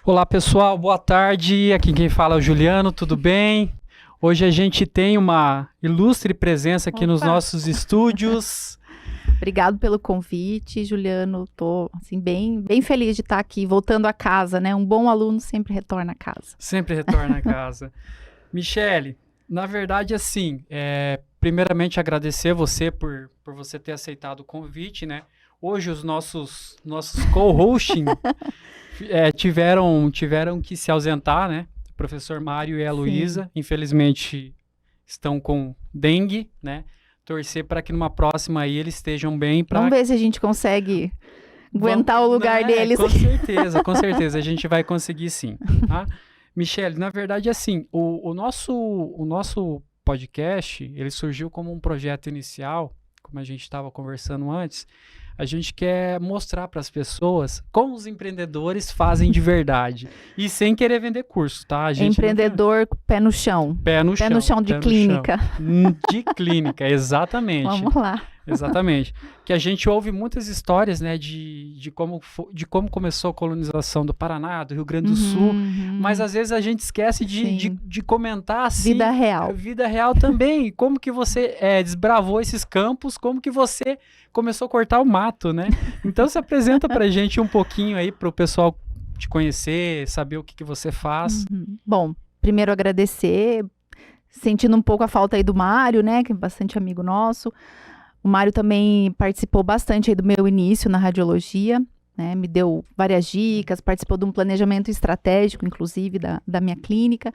Olá pessoal, boa tarde, aqui quem fala é o Juliano, tudo bem? Hoje a gente tem uma ilustre presença aqui nos nossos estúdios. Obrigado pelo convite, Juliano, tô assim, bem feliz de estar aqui, voltando a casa, né? Um bom aluno sempre retorna a casa. Sempre retorna a casa. Michele, na verdade assim, primeiramente agradecer você por você ter aceitado o convite, né? Hoje os nossos co-hosting tiveram que se ausentar, né? O professor Mário e a Luísa, infelizmente, estão com dengue, né? Torcer para que numa próxima aí eles estejam bem. Vamos ver se a gente consegue aguentar o lugar deles. Com certeza, a gente vai conseguir sim. Tá? Michele, na verdade, assim, o nosso podcast, ele surgiu como um projeto inicial, como a gente estava conversando antes. A gente quer mostrar para as pessoas como os empreendedores fazem de verdade. E sem querer vender curso, tá? A gente empreendedor pé no chão. Pé no chão de clínica. De clínica, exatamente. Vamos lá. Exatamente. Que a gente ouve muitas histórias, né, de como começou a colonização do Paraná, do Rio Grande do Sul, mas às vezes a gente esquece de comentar assim. Vida real. Vida real também. Como que você desbravou esses campos, como que você começou a cortar o mato, né? Então se apresenta pra gente um pouquinho aí pro pessoal te conhecer, saber o que você faz. Bom, primeiro agradecer, sentindo um pouco a falta aí do Mário, né, que é bastante amigo nosso. O Mário também participou bastante aí do meu início na radiologia, né? Me deu várias dicas, participou de um planejamento estratégico, inclusive, da minha clínica.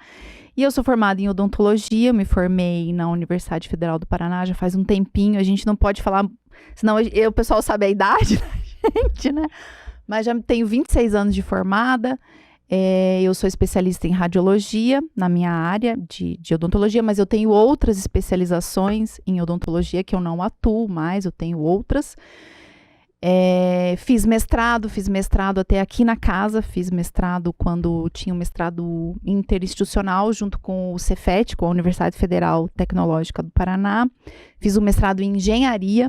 E eu sou formada em odontologia, me formei na Universidade Federal do Paraná já faz um tempinho. A gente não pode falar, senão o pessoal sabe a idade da gente, né? Mas já tenho 26 anos de formada. Eu sou especialista em radiologia na minha área de odontologia, mas eu tenho outras especializações em odontologia que eu não atuo mais, eu tenho outras. Fiz mestrado até aqui na casa, fiz mestrado quando tinha um mestrado interinstitucional junto com o Cefet, com a Universidade Federal Tecnológica do Paraná. Fiz um mestrado em engenharia,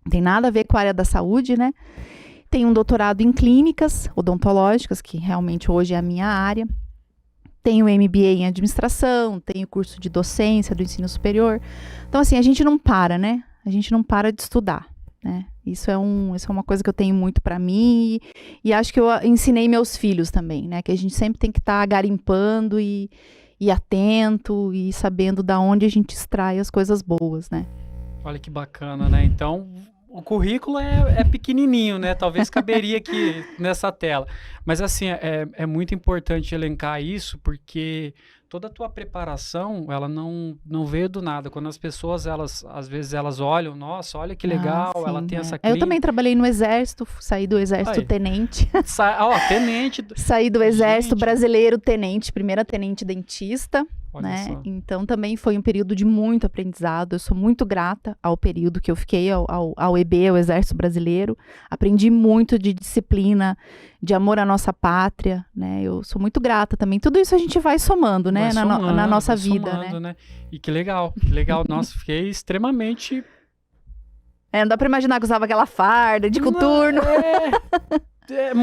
não tem nada a ver com a área da saúde, né? Tenho um doutorado em clínicas odontológicas, que realmente hoje é a minha área. Tenho MBA em administração, tenho curso de docência do ensino superior. Então, assim, a gente não para, né? A gente não para de estudar, né? Isso é uma coisa que eu tenho muito para mim e acho que eu ensinei meus filhos também, né? Que a gente sempre tem que estar garimpando e atento e sabendo da onde a gente extrai as coisas boas, né? Olha que bacana, né? Então, o currículo é pequenininho, né? Talvez caberia aqui nessa tela. Mas, assim, é muito importante elencar isso, porque toda a tua preparação, ela não veio do nada. Quando as pessoas, às vezes, elas olham, nossa, olha que legal, sim, ela tem essa clínica. Eu também trabalhei no Exército, saí do Exército tenente. Tenente. Saí do Exército Brasileiro tenente, primeira tenente dentista. Olha né? só. Então também foi um período de muito aprendizado. Eu sou muito grata ao período que eu fiquei ao EB, ao Exército Brasileiro. Aprendi muito de disciplina, de amor à nossa pátria, né? Eu sou muito grata também. Tudo isso a gente vai somando, né? Na nossa vida, né? E que legal. Nossa, fiquei extremamente... não dá pra imaginar que usava aquela farda de coturno. É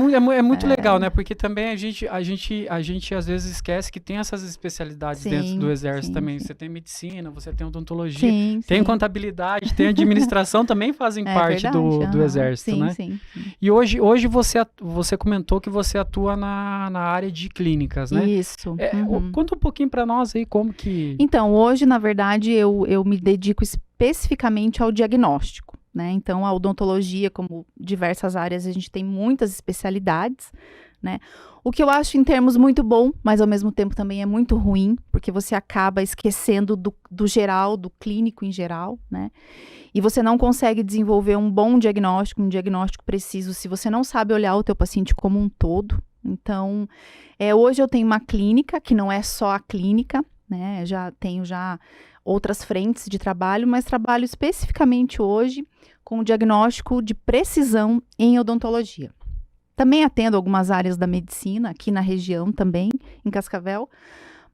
muito legal, né? Porque também a gente às vezes esquece que tem essas especialidades dentro do Exército também. Sim. Você tem medicina, você tem odontologia, tem contabilidade, tem administração, também fazem parte do Exército, né? Sim. E hoje você comentou que você atua na área de clínicas, né? Isso. Conta um pouquinho para nós aí como que... Então, hoje, na verdade, eu me dedico especificamente ao diagnóstico. Né? Então, a odontologia, como diversas áreas, a gente tem muitas especialidades, né? O que eu acho em termos muito bom, mas ao mesmo tempo também é muito ruim, porque você acaba esquecendo do geral, do clínico em geral, né? E você não consegue desenvolver um bom diagnóstico, um diagnóstico preciso, se você não sabe olhar o teu paciente como um todo. Então, hoje eu tenho uma clínica, que não é só a clínica, né? Tenho outras frentes de trabalho, mas trabalho especificamente hoje com o diagnóstico de precisão em odontologia. Também atendo algumas áreas da medicina, aqui na região também, em Cascavel,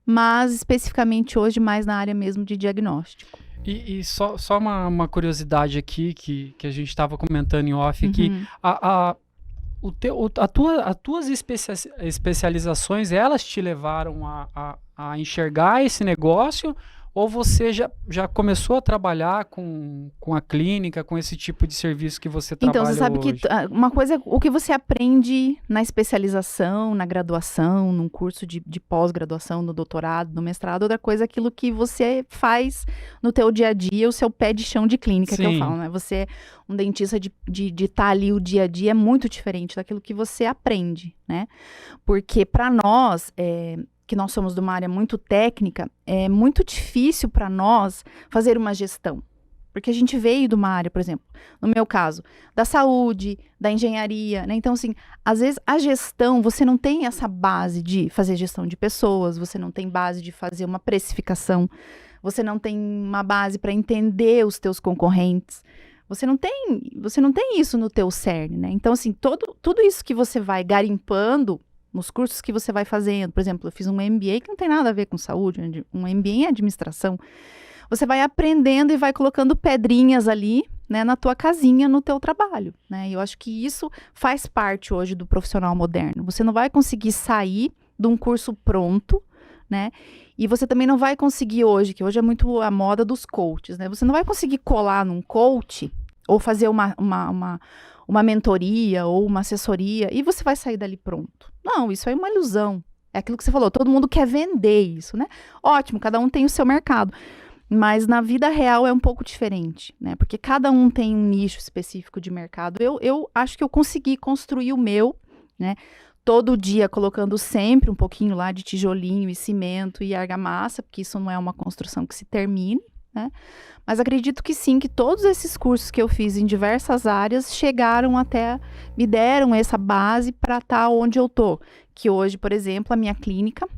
mas especificamente hoje mais na área mesmo de diagnóstico. E só uma curiosidade aqui, que a gente estava comentando em off aqui, as tuas especializações, elas te levaram a enxergar esse negócio, ou você já começou a trabalhar com a clínica, com esse tipo de serviço que você trabalha Então, você sabe hoje? que uma coisa é o que você aprende na especialização, na graduação, num curso de pós-graduação, no doutorado, no mestrado, outra coisa é aquilo que você faz no teu dia a dia, o seu pé de chão de clínica, que eu Sim. falo, né? Você, um dentista de estar ali o dia a dia é muito diferente daquilo que você aprende, né? Porque para nós, que nós somos de uma área muito técnica, é muito difícil para nós fazer uma gestão. Porque a gente veio de uma área, por exemplo, no meu caso, da saúde, da engenharia, né? Então, assim, às vezes a gestão, você não tem essa base de fazer gestão de pessoas, você não tem base de fazer uma precificação, você não tem uma base para entender os teus concorrentes. Você não tem isso no teu cerne, né? Então, assim, tudo isso que você vai garimpando nos cursos que você vai fazendo, por exemplo, eu fiz um MBA que não tem nada a ver com saúde, um MBA em administração. Você vai aprendendo e vai colocando pedrinhas ali, né, na tua casinha, no teu trabalho, né? E eu acho que isso faz parte hoje do profissional moderno. Você não vai conseguir sair de um curso pronto, né? E você também não vai conseguir hoje, que hoje é muito a moda dos coaches, né? Você não vai conseguir colar num coach ou fazer uma mentoria ou uma assessoria e você vai sair dali pronto. Não, isso é uma ilusão. É aquilo que você falou, todo mundo quer vender isso, né? Ótimo, cada um tem o seu mercado. Mas na vida real é um pouco diferente, né? Porque cada um tem um nicho específico de mercado. Eu acho que eu consegui construir o meu, né? Todo dia colocando sempre um pouquinho lá de tijolinho e cimento e argamassa, porque isso não é uma construção que se termine, né? Mas acredito que sim, que todos esses cursos que eu fiz em diversas áreas chegaram até, me deram essa base para estar onde eu tô. Que hoje, por exemplo, a minha clínica,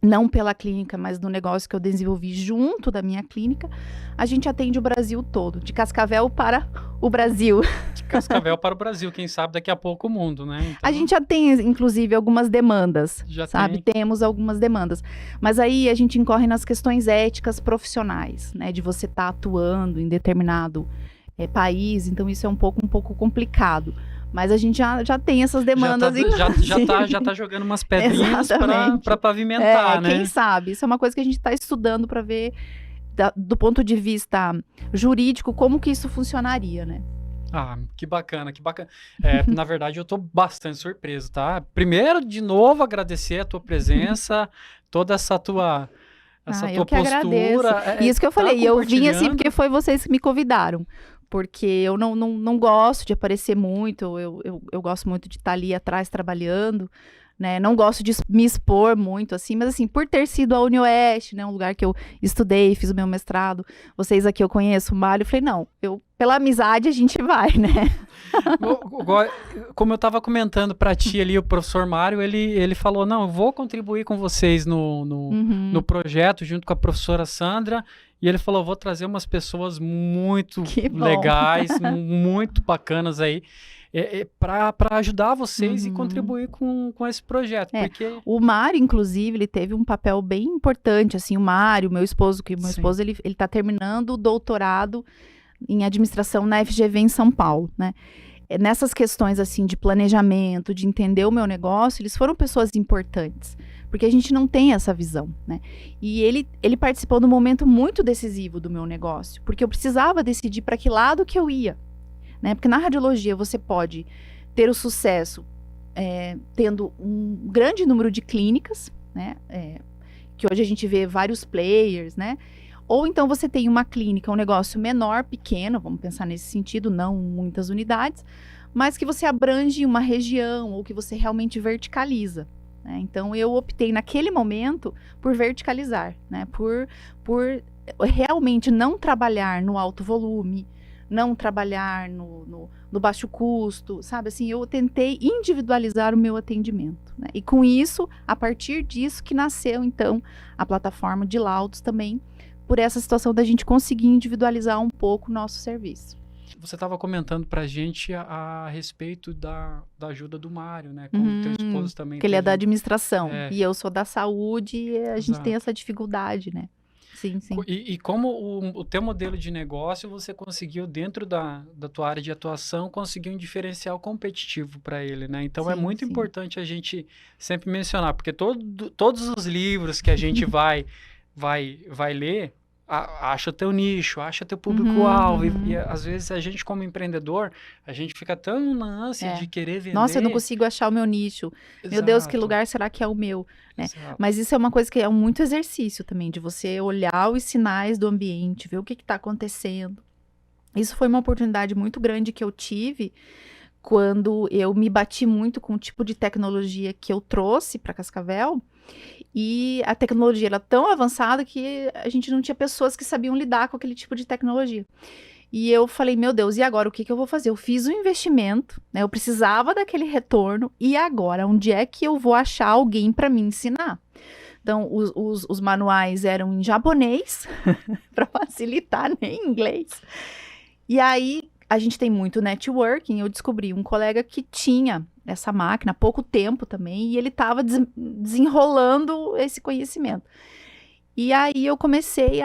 não pela clínica, mas no negócio que eu desenvolvi junto da minha clínica, a gente atende o Brasil todo, de Cascavel para o Brasil. De Cascavel para o Brasil, quem sabe daqui a pouco o mundo, né? Então, a gente já tem, inclusive, algumas demandas, já sabe? Temos algumas demandas. Mas aí a gente incorre nas questões éticas profissionais, né? De você estar atuando em determinado país, então isso é um pouco complicado. Mas a gente já tem essas demandas. Já tá jogando umas pedrinhas para pavimentar, né? Quem sabe? Isso é uma coisa que a gente está estudando para ver, do ponto de vista jurídico, como que isso funcionaria, né? Ah, que bacana, que bacana. Na verdade, eu tô bastante surpreso, tá? Primeiro, de novo, agradecer a tua presença, toda essa tua eu que postura. Agradeço. Isso que eu falei, eu vim assim porque foi vocês que me convidaram. Porque eu não gosto de aparecer muito, eu gosto muito de estar ali atrás trabalhando, né? Não gosto de me expor muito, assim, mas assim, por ter sido a UniOeste, né? Um lugar que eu estudei, fiz o meu mestrado, vocês aqui eu conheço, o Mário, eu falei, não, pela amizade a gente vai, né? Como eu estava comentando para ti ali, o professor Mário, ele falou, não, eu vou contribuir com vocês no projeto, junto com a professora Sandra, e ele falou, vou trazer umas pessoas muito legais, muito bacanas aí, para ajudar vocês e contribuir com esse projeto. Porque... O Mário, inclusive, ele teve um papel bem importante, assim, o Mário, meu esposo, ele está terminando o doutorado em administração na FGV em São Paulo, né? Nessas questões, assim, de planejamento, de entender o meu negócio, eles foram pessoas importantes, porque a gente não tem essa visão, né? E ele participou de um momento muito decisivo do meu negócio, porque eu precisava decidir para que lado que eu ia, né? Porque na radiologia você pode ter o sucesso tendo um grande número de clínicas, né? Que hoje a gente vê vários players, né? Ou então você tem uma clínica, um negócio menor, pequeno, vamos pensar nesse sentido, não muitas unidades, mas que você abrange uma região ou que você realmente verticaliza, né? Então, eu optei naquele momento por verticalizar, né? Por realmente não trabalhar no alto volume, não trabalhar no baixo custo, sabe? Assim, eu tentei individualizar o meu atendimento, né? E com isso, a partir disso que nasceu, então, a plataforma de laudos também, por essa situação da gente conseguir individualizar um pouco o nosso serviço. Você estava comentando para a gente a respeito da ajuda do Mário, né? Como teu esposo também. Que ele é da administração e eu sou da saúde e a gente tem essa dificuldade, né? sim, sim. E como o teu modelo de negócio, você conseguiu, dentro da tua área de atuação, conseguir um diferencial competitivo para ele, né? Então, é Sim, muito sim. importante a gente sempre mencionar, porque todos os livros que a gente vai ler, acha teu nicho, acha teu Uhum, público-alvo, e uhum. às vezes a gente, como empreendedor, a gente fica tão na ânsia É. de querer Nossa, eu não vender. consigo achar o meu nicho. Meu Deus, que Exato, lugar será que é o meu, né? exato. Mas isso é uma coisa que é muito exercício também, de você olhar os sinais do ambiente, ver o que está acontecendo. Isso foi uma oportunidade muito grande que eu tive quando eu me bati muito com o tipo de tecnologia que eu trouxe para Cascavel. E a tecnologia era tão avançada que a gente não tinha pessoas que sabiam lidar com aquele tipo de tecnologia. E eu falei, meu Deus, e agora o que que eu vou fazer? Eu fiz um investimento, né? Eu precisava daquele retorno, e agora, onde é que eu vou achar alguém para me ensinar? Então, os manuais eram em japonês, para facilitar, nem em inglês. E aí, a gente tem muito networking. Eu descobri um colega que tinha essa máquina há pouco tempo também, e ele estava desenrolando esse conhecimento. E aí eu comecei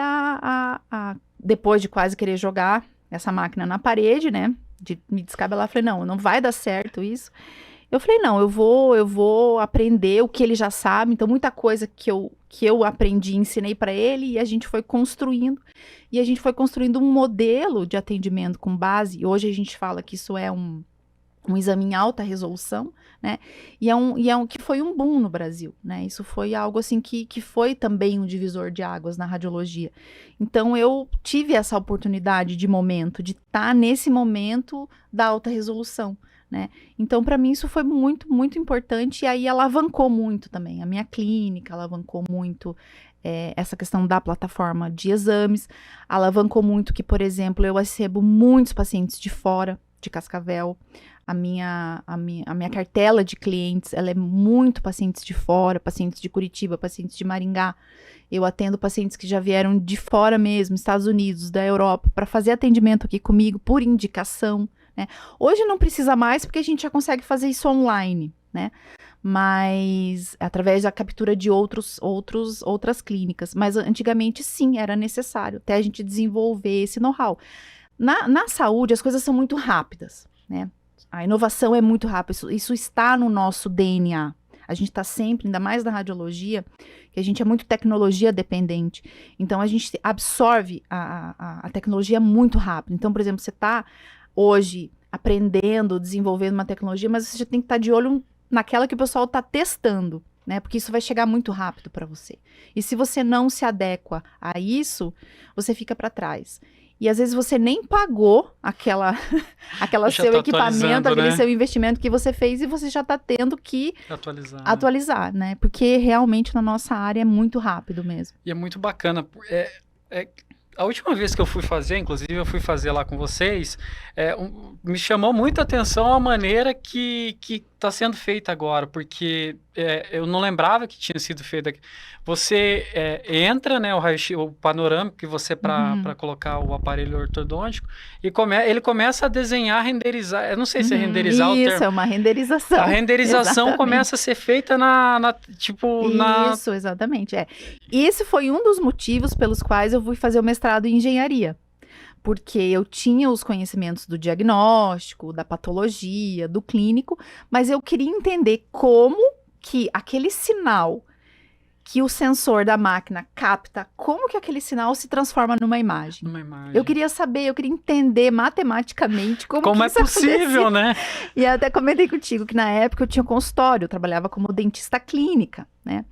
depois de quase querer jogar essa máquina na parede, né? De me descabelar, falei, não, não vai dar certo isso. Eu falei, não, eu vou aprender o que ele já sabe. Então, muita coisa que eu aprendi, ensinei para ele, e a gente foi construindo. E a gente foi construindo um modelo de atendimento com base. Hoje a gente fala que isso é um exame em alta resolução, né? E que foi um boom no Brasil, né? Isso foi algo assim que foi também um divisor de águas na radiologia. Então eu tive essa oportunidade de momento, de estar nesse momento da alta resolução, né? Então para mim isso foi muito, muito importante, e aí alavancou muito também a minha clínica, alavancou muito essa questão da plataforma de exames, alavancou muito que, por exemplo, eu recebo muitos pacientes de fora de Cascavel. A minha cartela de clientes, ela é muito pacientes de fora, pacientes de Curitiba, pacientes de Maringá. Eu atendo pacientes que já vieram de fora mesmo, Estados Unidos, da Europa, para fazer atendimento aqui comigo por indicação, né? Hoje não precisa mais, porque a gente já consegue fazer isso online, né? Mas através da captura de outras clínicas. Mas antigamente sim, era necessário, até a gente desenvolver esse know-how. Na saúde, as coisas são muito rápidas, né? A inovação é muito rápida, isso está no nosso DNA. A gente está sempre, ainda mais na radiologia, que a gente é muito tecnologia dependente. Então, a gente absorve a tecnologia muito rápido. Então, por exemplo, você está hoje aprendendo, desenvolvendo uma tecnologia, mas você já tem que estar de olho naquela que o pessoal está testando, né? Porque isso vai chegar muito rápido para você. E se você não se adequa a isso, você fica para trás. E às vezes você nem pagou aquela Já seu tá equipamento, atualizando, aquele né? seu investimento que você fez, e você já está tendo que Atualizar, né? atualizar, né? Porque realmente na nossa área é muito rápido mesmo. E é muito bacana. A última vez que eu fui fazer, inclusive eu fui fazer lá com vocês, me chamou muita atenção a maneira que está sendo feita agora, porque eu não lembrava que tinha sido feita. Você entra, né, o panorâmico que você para Uhum. colocar o aparelho ortodôntico, e ele começa a desenhar, renderizar. Eu não sei se é Uhum. renderizar o Isso, termo. é uma A renderização. renderização começa a Exatamente. ser feita tipo, Isso, exatamente. Esse foi um dos motivos pelos quais eu fui fazer o mestrado em engenharia. Porque eu tinha os conhecimentos do diagnóstico, da patologia, do clínico, mas eu queria entender como que aquele sinal que o sensor da máquina capta, como que aquele sinal se transforma numa imagem. numa Eu imagem. queria saber, eu queria entender matematicamente como que Como é isso acontecia. possível, né? E até comentei contigo que na época eu tinha consultório, eu trabalhava como dentista clínica, né?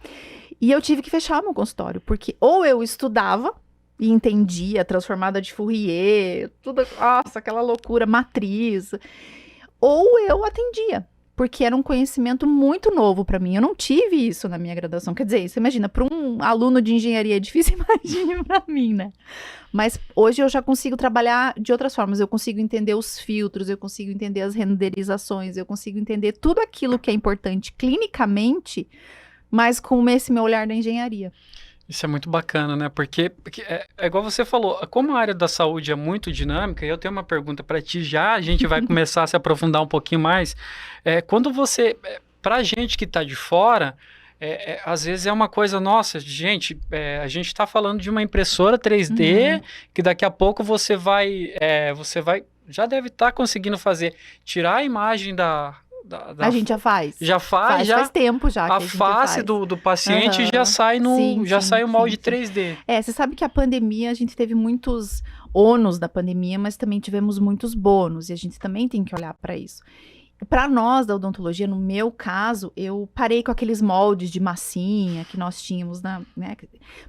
E eu tive que fechar meu consultório, porque ou eu estudava e entendia a transformada de Fourier, tudo, nossa, aquela loucura, matriz, ou eu atendia, porque era um conhecimento muito novo para mim. Eu não tive isso na minha graduação. Quer dizer, você imagina, para um aluno de engenharia é difícil, imagine para mim, né? Mas hoje eu já consigo trabalhar de outras formas. Eu consigo entender os filtros, eu consigo entender as renderizações, eu consigo entender tudo aquilo que é importante clinicamente, mas com esse meu olhar da engenharia. Isso é muito bacana, né? Porque é igual você falou, como a área da saúde é muito dinâmica, eu tenho uma pergunta para ti já, a gente vai começar a se aprofundar um pouquinho mais. Quando você, pra gente que está de fora, às vezes é uma coisa, nossa, gente, a gente está falando de uma impressora 3D que daqui a pouco você vai já deve estar conseguindo tirar a imagem A gente já faz. Já faz tempo já que a a gente face faz. do paciente já sai sai o molde 3D. Você sabe que a pandemia, a gente teve muitos ônus da pandemia, mas também tivemos muitos bônus, e a gente também tem que olhar para isso. Para nós da odontologia, no meu caso, eu parei com aqueles moldes de massinha que nós tínhamos, né?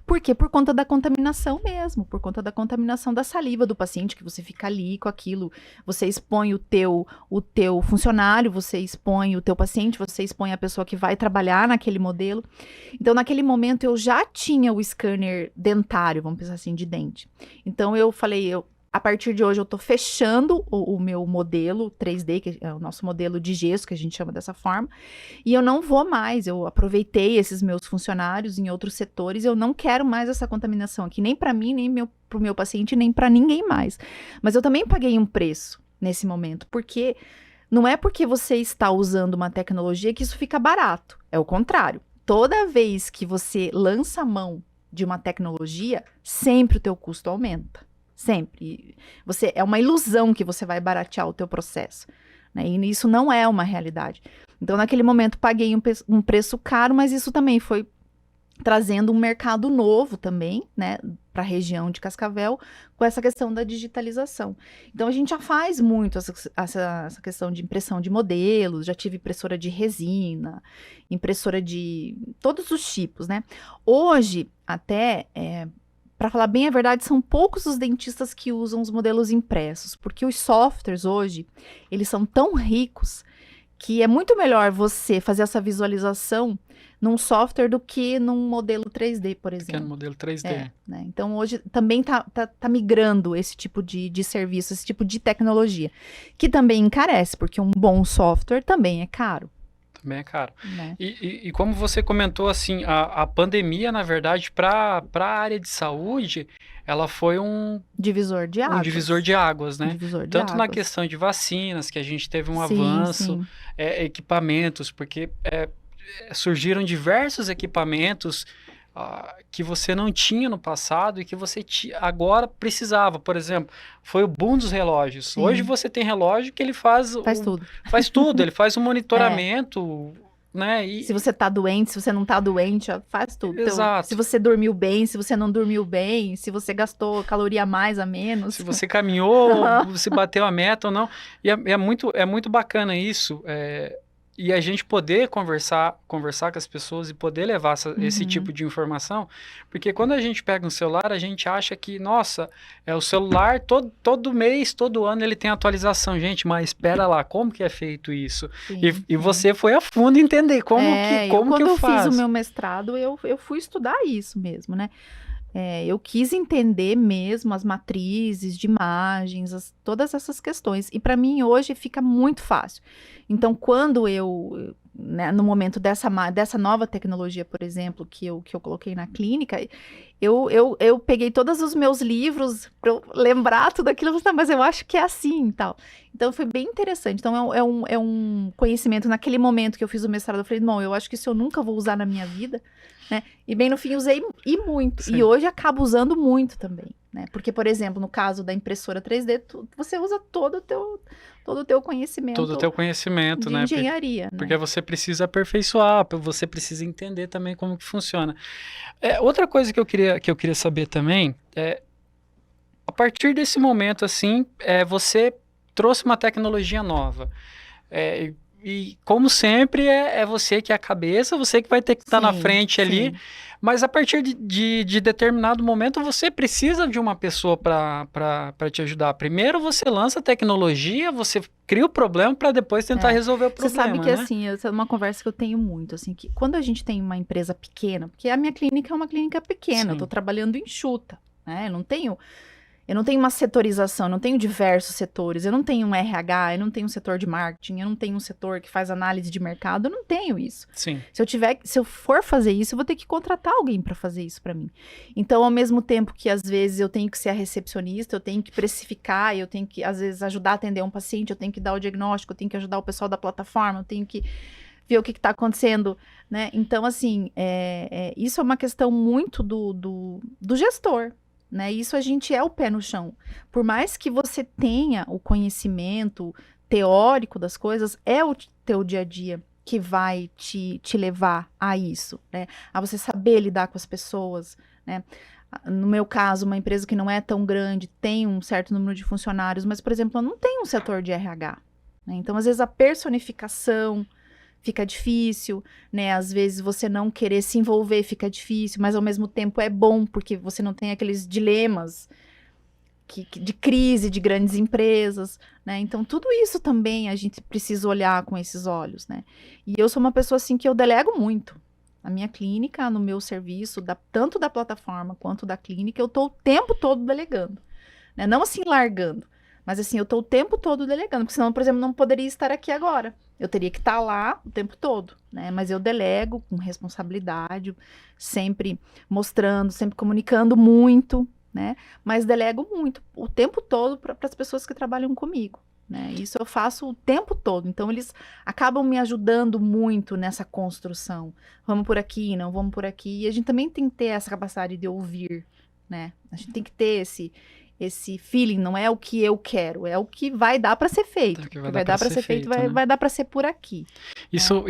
Por quê? Por conta da contaminação mesmo, por conta da contaminação da saliva do paciente, que você fica ali com aquilo, você expõe o teu funcionário, você expõe o teu paciente, você expõe a pessoa que vai trabalhar naquele modelo. Então, naquele momento, eu já tinha o scanner dentário, vamos pensar assim, de dente. Então, eu falei, a partir de hoje, eu estou fechando o meu modelo 3D, que é o nosso modelo de gesso, que a gente chama dessa forma, e eu não vou mais. Eu aproveitei esses meus funcionários em outros setores, eu não quero mais essa contaminação aqui, nem para mim, nem para o meu paciente, nem para ninguém mais. Mas eu também paguei um preço nesse momento, porque não é porque você está usando uma tecnologia que isso fica barato, é o contrário. Toda vez que você lança a mão de uma tecnologia, sempre o teu custo aumenta. Sempre. É uma ilusão que você vai baratear o teu processo, né? E isso não é uma realidade. Então, naquele momento, paguei um preço caro, mas isso também foi trazendo um mercado novo também, né, para a região de Cascavel, com essa questão da digitalização. Então, a gente já faz muito essa questão de impressão de modelos, já tive impressora de resina, impressora de todos os tipos, né? Hoje, até... para falar bem a verdade, são poucos os dentistas que usam os modelos impressos, porque os softwares hoje, eles são tão ricos que é muito melhor você fazer essa visualização num software do que num modelo 3D, por exemplo. Que é no modelo 3D. Né? Então, hoje também tá migrando esse tipo de serviço, esse tipo de tecnologia, que também encarece, porque um bom software também é caro. Também é caro. Né? E como você comentou, assim, a pandemia, na verdade, para a área de saúde, ela foi um divisor de águas. Um divisor de águas, né? Tanto na águas. questão de vacinas, que a gente teve um avanço, equipamentos, porque surgiram diversos equipamentos que você não tinha no passado e que você agora precisava. Por exemplo, foi o boom dos relógios. Sim. Hoje você tem relógio que ele faz tudo. Faz tudo, ele faz um monitoramento, né? Se você tá doente, se você não tá doente, faz tudo. Exato. Então, se você dormiu bem, se você não dormiu bem, se você gastou caloria a mais, a menos. Se você caminhou, se bateu a meta ou não. E é muito bacana isso. E a gente poder conversar com as pessoas e poder levar esse tipo de informação, porque quando a gente pega um celular, a gente acha que, nossa, o celular todo mês, todo ano ele tem atualização. Gente, mas espera lá, como que é feito isso? Sim, e você foi a fundo entender como que eu quando eu faço. Fiz o meu mestrado, eu fui estudar isso mesmo, né? Eu quis entender mesmo as matrizes de imagens, todas essas questões. E para mim hoje fica muito fácil. Então, quando né, no momento dessa nova tecnologia, por exemplo, que eu coloquei na clínica, eu peguei todos os meus livros para eu lembrar tudo aquilo, mas eu acho que é assim e tal. Então, foi bem interessante. Então, é um conhecimento. Naquele momento que eu fiz o mestrado, eu falei, não, eu acho que isso eu nunca vou usar na minha vida, né? E bem, no fim, usei muito. Sim. E hoje acabo usando muito também, né? Porque, por exemplo, no caso da impressora 3D, você usa todo o teu conhecimento. Todo o teu conhecimento, de engenharia, né? Porque você precisa aperfeiçoar, você precisa entender também como que funciona. Outra coisa que eu queria saber também a partir desse momento, assim, você trouxe uma tecnologia nova. E como sempre, é você que é a cabeça, você que vai ter que estar na frente ali. Mas a partir de determinado momento, você precisa de uma pessoa para te ajudar. Primeiro você lança a tecnologia, você cria o problema para depois tentar resolver o problema. Você sabe que, né? assim, essa é uma conversa que eu tenho muito, assim, que quando a gente tem uma empresa pequena, porque a minha clínica é uma clínica pequena, eu tô trabalhando enxuta, né? Eu não tenho uma setorização, eu não tenho diversos setores, eu não tenho um RH, eu não tenho um setor de marketing, eu não tenho um setor que faz análise de mercado, eu não tenho isso. Sim. Se eu for fazer isso, eu vou ter que contratar alguém para fazer isso para mim. Então, ao mesmo tempo que às vezes eu tenho que ser a recepcionista, eu tenho que precificar, eu tenho que às vezes ajudar a atender um paciente, eu tenho que dar o diagnóstico, eu tenho que ajudar o pessoal da plataforma, eu tenho que ver o que está acontecendo, né? Então, assim, isso é uma questão muito do gestor, né? Isso a gente é o pé no chão. Por mais que você tenha o conhecimento teórico das coisas, é o teu dia a dia que vai te levar a isso, né? A você saber lidar com as pessoas, né? No meu caso, uma empresa que não é tão grande, tem um certo número de funcionários, mas, por exemplo, eu não tenho um setor de RH, né? Então, às vezes, a personificação fica difícil, né? Às vezes você não querer se envolver fica difícil, mas ao mesmo tempo é bom, porque você não tem aqueles dilemas de crise de grandes empresas, né? Então, tudo isso também a gente precisa olhar com esses olhos, né? E eu sou uma pessoa, assim, que eu delego muito. Na minha clínica, no meu serviço, tanto da plataforma quanto da clínica, eu tô o tempo todo delegando, né? Não assim, largando, mas assim, eu tô o tempo todo delegando, porque senão, por exemplo, não poderia estar aqui agora. Eu teria que estar lá o tempo todo, né? Mas eu delego com responsabilidade, sempre mostrando, sempre comunicando muito, né? Mas delego muito, o tempo todo para as pessoas que trabalham comigo, né? Isso eu faço o tempo todo. Então, eles acabam me ajudando muito nessa construção. Vamos por aqui, não vamos por aqui. E a gente também tem que ter essa capacidade de ouvir, né? A gente tem que ter esse feeling, não é o que eu quero, é o que vai dar para ser feito. O que vai dar para ser feito, né? vai dar para ser por aqui. Isso,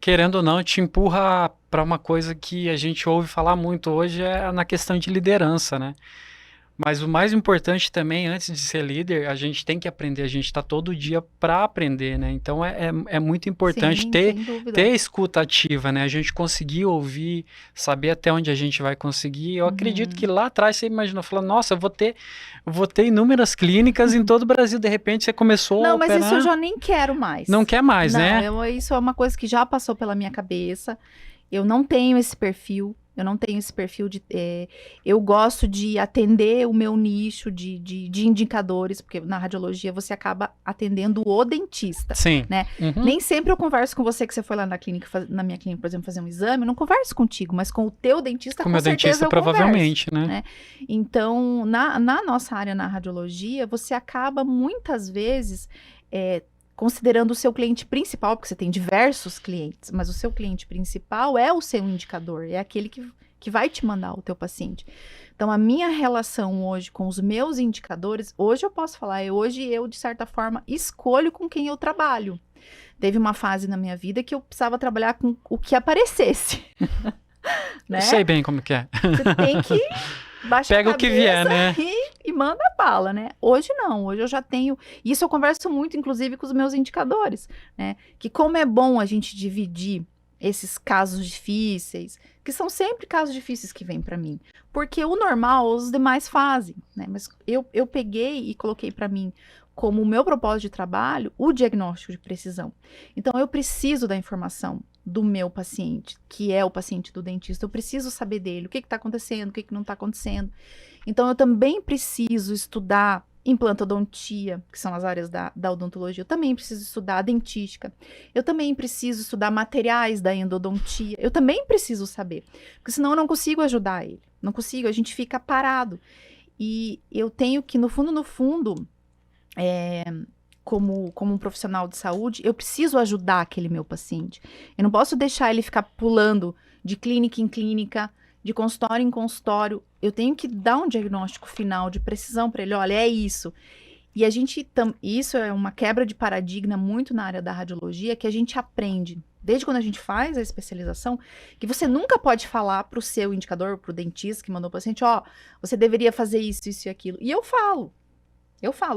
querendo ou não, te empurra para uma coisa que a gente ouve falar muito hoje, é na questão de liderança, né? Mas o mais importante também, antes de ser líder, a gente tem que aprender, a gente está todo dia para aprender, né? Então é muito importante Sim, ter escuta ativa, né? A gente conseguir ouvir, saber até onde a gente vai conseguir. Eu acredito que lá atrás você imaginou, falando, nossa, eu vou ter inúmeras clínicas em todo o Brasil, de repente você começou a operar... Não, mas isso eu já nem quero mais. Não quer mais, né? Isso é uma coisa que já passou pela minha cabeça. Eu não tenho esse perfil. Eu não tenho esse perfil de... eu gosto de atender o meu nicho de indicadores, porque na radiologia você acaba atendendo o dentista. Sim. Né? Uhum. Nem sempre eu converso com você que você foi lá na clínica, na minha clínica, por exemplo, fazer um exame. Eu não converso contigo, mas com o teu dentista, com certeza dentista, eu provavelmente, converso, né? Então, na nossa área, na radiologia, você acaba muitas vezes... considerando o seu cliente principal, porque você tem diversos clientes, mas o seu cliente principal é o seu indicador, é aquele que vai te mandar o teu paciente. Então, a minha relação hoje com os meus indicadores, hoje eu posso falar, hoje eu, de certa forma, escolho com quem eu trabalho. Teve uma fase na minha vida que eu precisava trabalhar com o que aparecesse. Né? Eu sei bem como que é. Você tem que baixar Pega a o que vier, né? E manda bala, né? Hoje não, hoje eu já tenho... Isso eu converso muito, inclusive, com os meus indicadores, né? Que como é bom a gente dividir esses casos difíceis, que são sempre casos difíceis que vêm para mim. Porque o normal os demais fazem, né? Mas eu peguei e coloquei para mim como o meu propósito de trabalho o diagnóstico de precisão. Então, eu preciso da informação do meu paciente, que é o paciente do dentista. Eu preciso saber dele, o que está acontecendo, o que não está acontecendo. Então, eu também preciso estudar implantodontia, que são as áreas da odontologia. Eu também preciso estudar a dentística. Eu também preciso estudar materiais da endodontia. Eu também preciso saber, porque senão eu não consigo ajudar ele. Não consigo, a gente fica parado. E eu tenho que, no fundo, como um profissional de saúde, eu preciso ajudar aquele meu paciente. Eu não posso deixar ele ficar pulando de clínica em clínica, de consultório em consultório. Eu tenho que dar um diagnóstico final de precisão para ele. Olha, é isso. E isso é uma quebra de paradigma muito na área da radiologia, que a gente aprende, desde quando a gente faz a especialização, que você nunca pode falar para o seu indicador, para o dentista que mandou o paciente, você deveria fazer isso, isso e aquilo. E eu falo,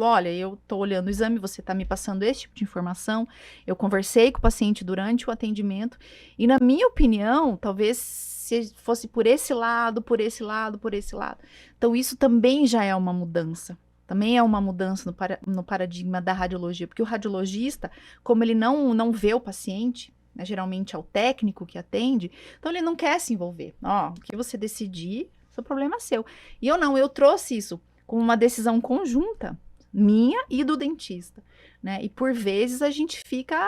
olha, eu tô olhando o exame, você tá me passando esse tipo de informação, eu conversei com o paciente durante o atendimento, e na minha opinião, talvez se fosse por esse lado, por esse lado, por esse lado. Então, isso também já é uma mudança. Também é uma mudança no paradigma da radiologia, porque o radiologista, como ele não vê o paciente, né, geralmente é o técnico que atende, então ele não quer se envolver. O que você decidir, seu problema é seu. E eu trouxe isso como uma decisão conjunta, minha e do dentista, né? E por vezes a gente fica,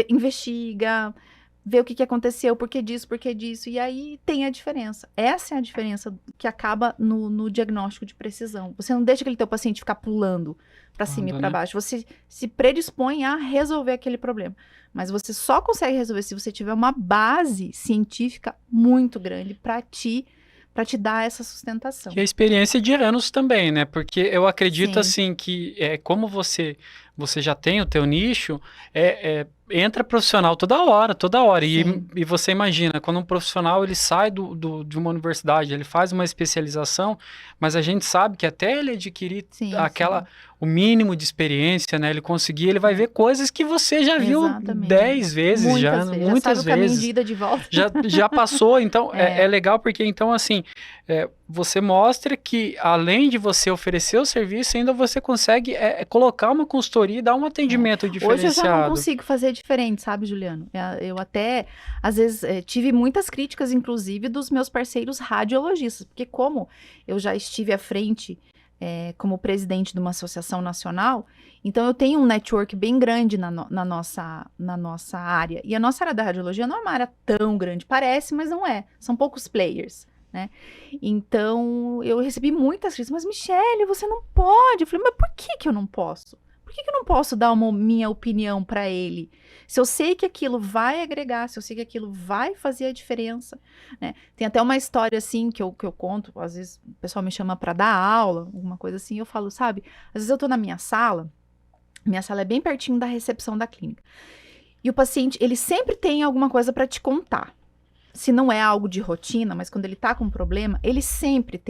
investiga, ver o que aconteceu, por que disso, e aí tem a diferença. Essa é a diferença que acaba no diagnóstico de precisão. Você não deixa aquele teu paciente ficar pulando para cima e para baixo, você se predispõe a resolver aquele problema. Mas você só consegue resolver se você tiver uma base científica muito grande para te dar essa sustentação. E a experiência de anos também, né? Porque eu acredito, Sim. assim, que como você já tem o teu nicho, entra profissional toda hora. E você imagina, quando um profissional ele sai de uma universidade, ele faz uma especialização, mas a gente sabe que até ele adquirir o mínimo de experiência, né? Ele vai ver coisas que você já viu 10 vezes, muitas vezes. Já sabe o caminho de ida de volta. Já passou, então é legal porque, então, assim, você mostra que, além de você oferecer o serviço, ainda você consegue colocar uma consultoria e dar um atendimento diferenciado. Hoje eu já não consigo fazer diferente, sabe, Juliano? Eu até, às vezes, tive muitas críticas, inclusive, dos meus parceiros radiologistas, porque como eu já estive à frente como presidente de uma associação nacional, então eu tenho um network bem grande na nossa área. E a nossa área da radiologia não é uma área tão grande, parece, mas não é. São poucos players, né? Então, eu recebi muitas críticas, mas Michele, você não pode. Eu falei, mas por que eu não posso? Por que eu não posso dar minha opinião para ele? Se eu sei que aquilo vai agregar, se eu sei que aquilo vai fazer a diferença, né? Tem até uma história assim que eu conto, às vezes o pessoal me chama para dar aula, alguma coisa assim, eu falo, sabe? Às vezes eu tô na minha sala é bem pertinho da recepção da clínica. E o paciente, ele sempre tem alguma coisa para te contar. Se não é algo de rotina, mas quando ele tá com um problema, ele sempre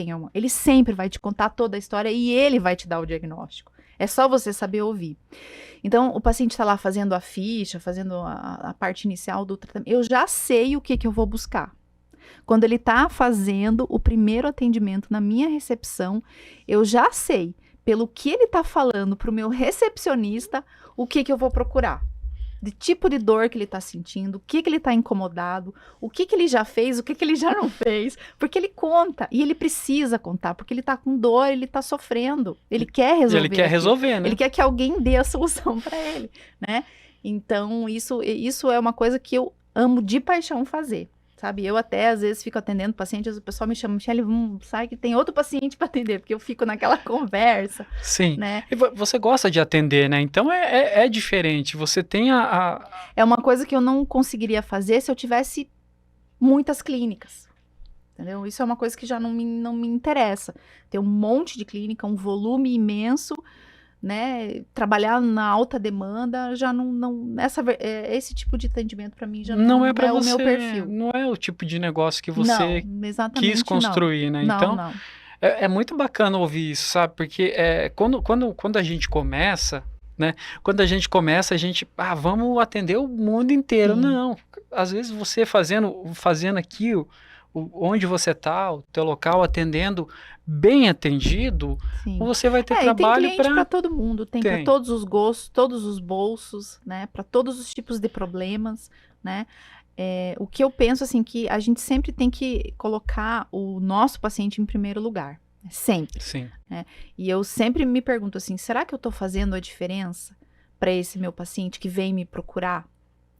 vai te contar toda a história e ele vai te dar o diagnóstico. É só você saber ouvir. Então, o paciente está lá fazendo a ficha, fazendo a parte inicial do tratamento. Eu já sei o que eu vou buscar. Quando ele está fazendo o primeiro atendimento na minha recepção, eu já sei, pelo que ele está falando para o meu recepcionista, o que eu vou procurar. De tipo de dor que ele está sentindo, o que ele está incomodado, o que ele já fez, o que ele já não fez, porque ele conta, e ele precisa contar, porque ele está com dor, ele está sofrendo, ele quer resolver. Ele quer resolver, né? Ele quer que alguém dê a solução para ele, né? Então, isso é uma coisa que eu amo de paixão fazer. Sabe, eu até às vezes fico atendendo pacientes, o pessoal me chama, Michele, sai que tem outro paciente para atender, porque eu fico naquela conversa. Sim, né? E você gosta de atender, né? Então é diferente, você tem É uma coisa que eu não conseguiria fazer se eu tivesse muitas clínicas, entendeu? Isso é uma coisa que já não me interessa. Ter um monte de clínica, um volume imenso, né, trabalhar na alta demanda, já esse tipo de atendimento para mim já não é o meu perfil. Não é o tipo de negócio que você quis construir, né? Então, é muito bacana ouvir isso, sabe? Porque quando a gente começa, né? Quando a gente começa, vamos atender o mundo inteiro. Sim. Não, às vezes você fazendo aqui onde você está, o teu local, atendendo bem atendido, Sim. você vai ter trabalho para... Tem cliente para todo mundo, tem para todos os gostos, todos os bolsos, né? Para todos os tipos de problemas, né? O que eu penso, assim, que a gente sempre tem que colocar o nosso paciente em primeiro lugar. Sempre. Sim. Né? E eu sempre me pergunto assim, será que eu estou fazendo a diferença para esse meu paciente que vem me procurar?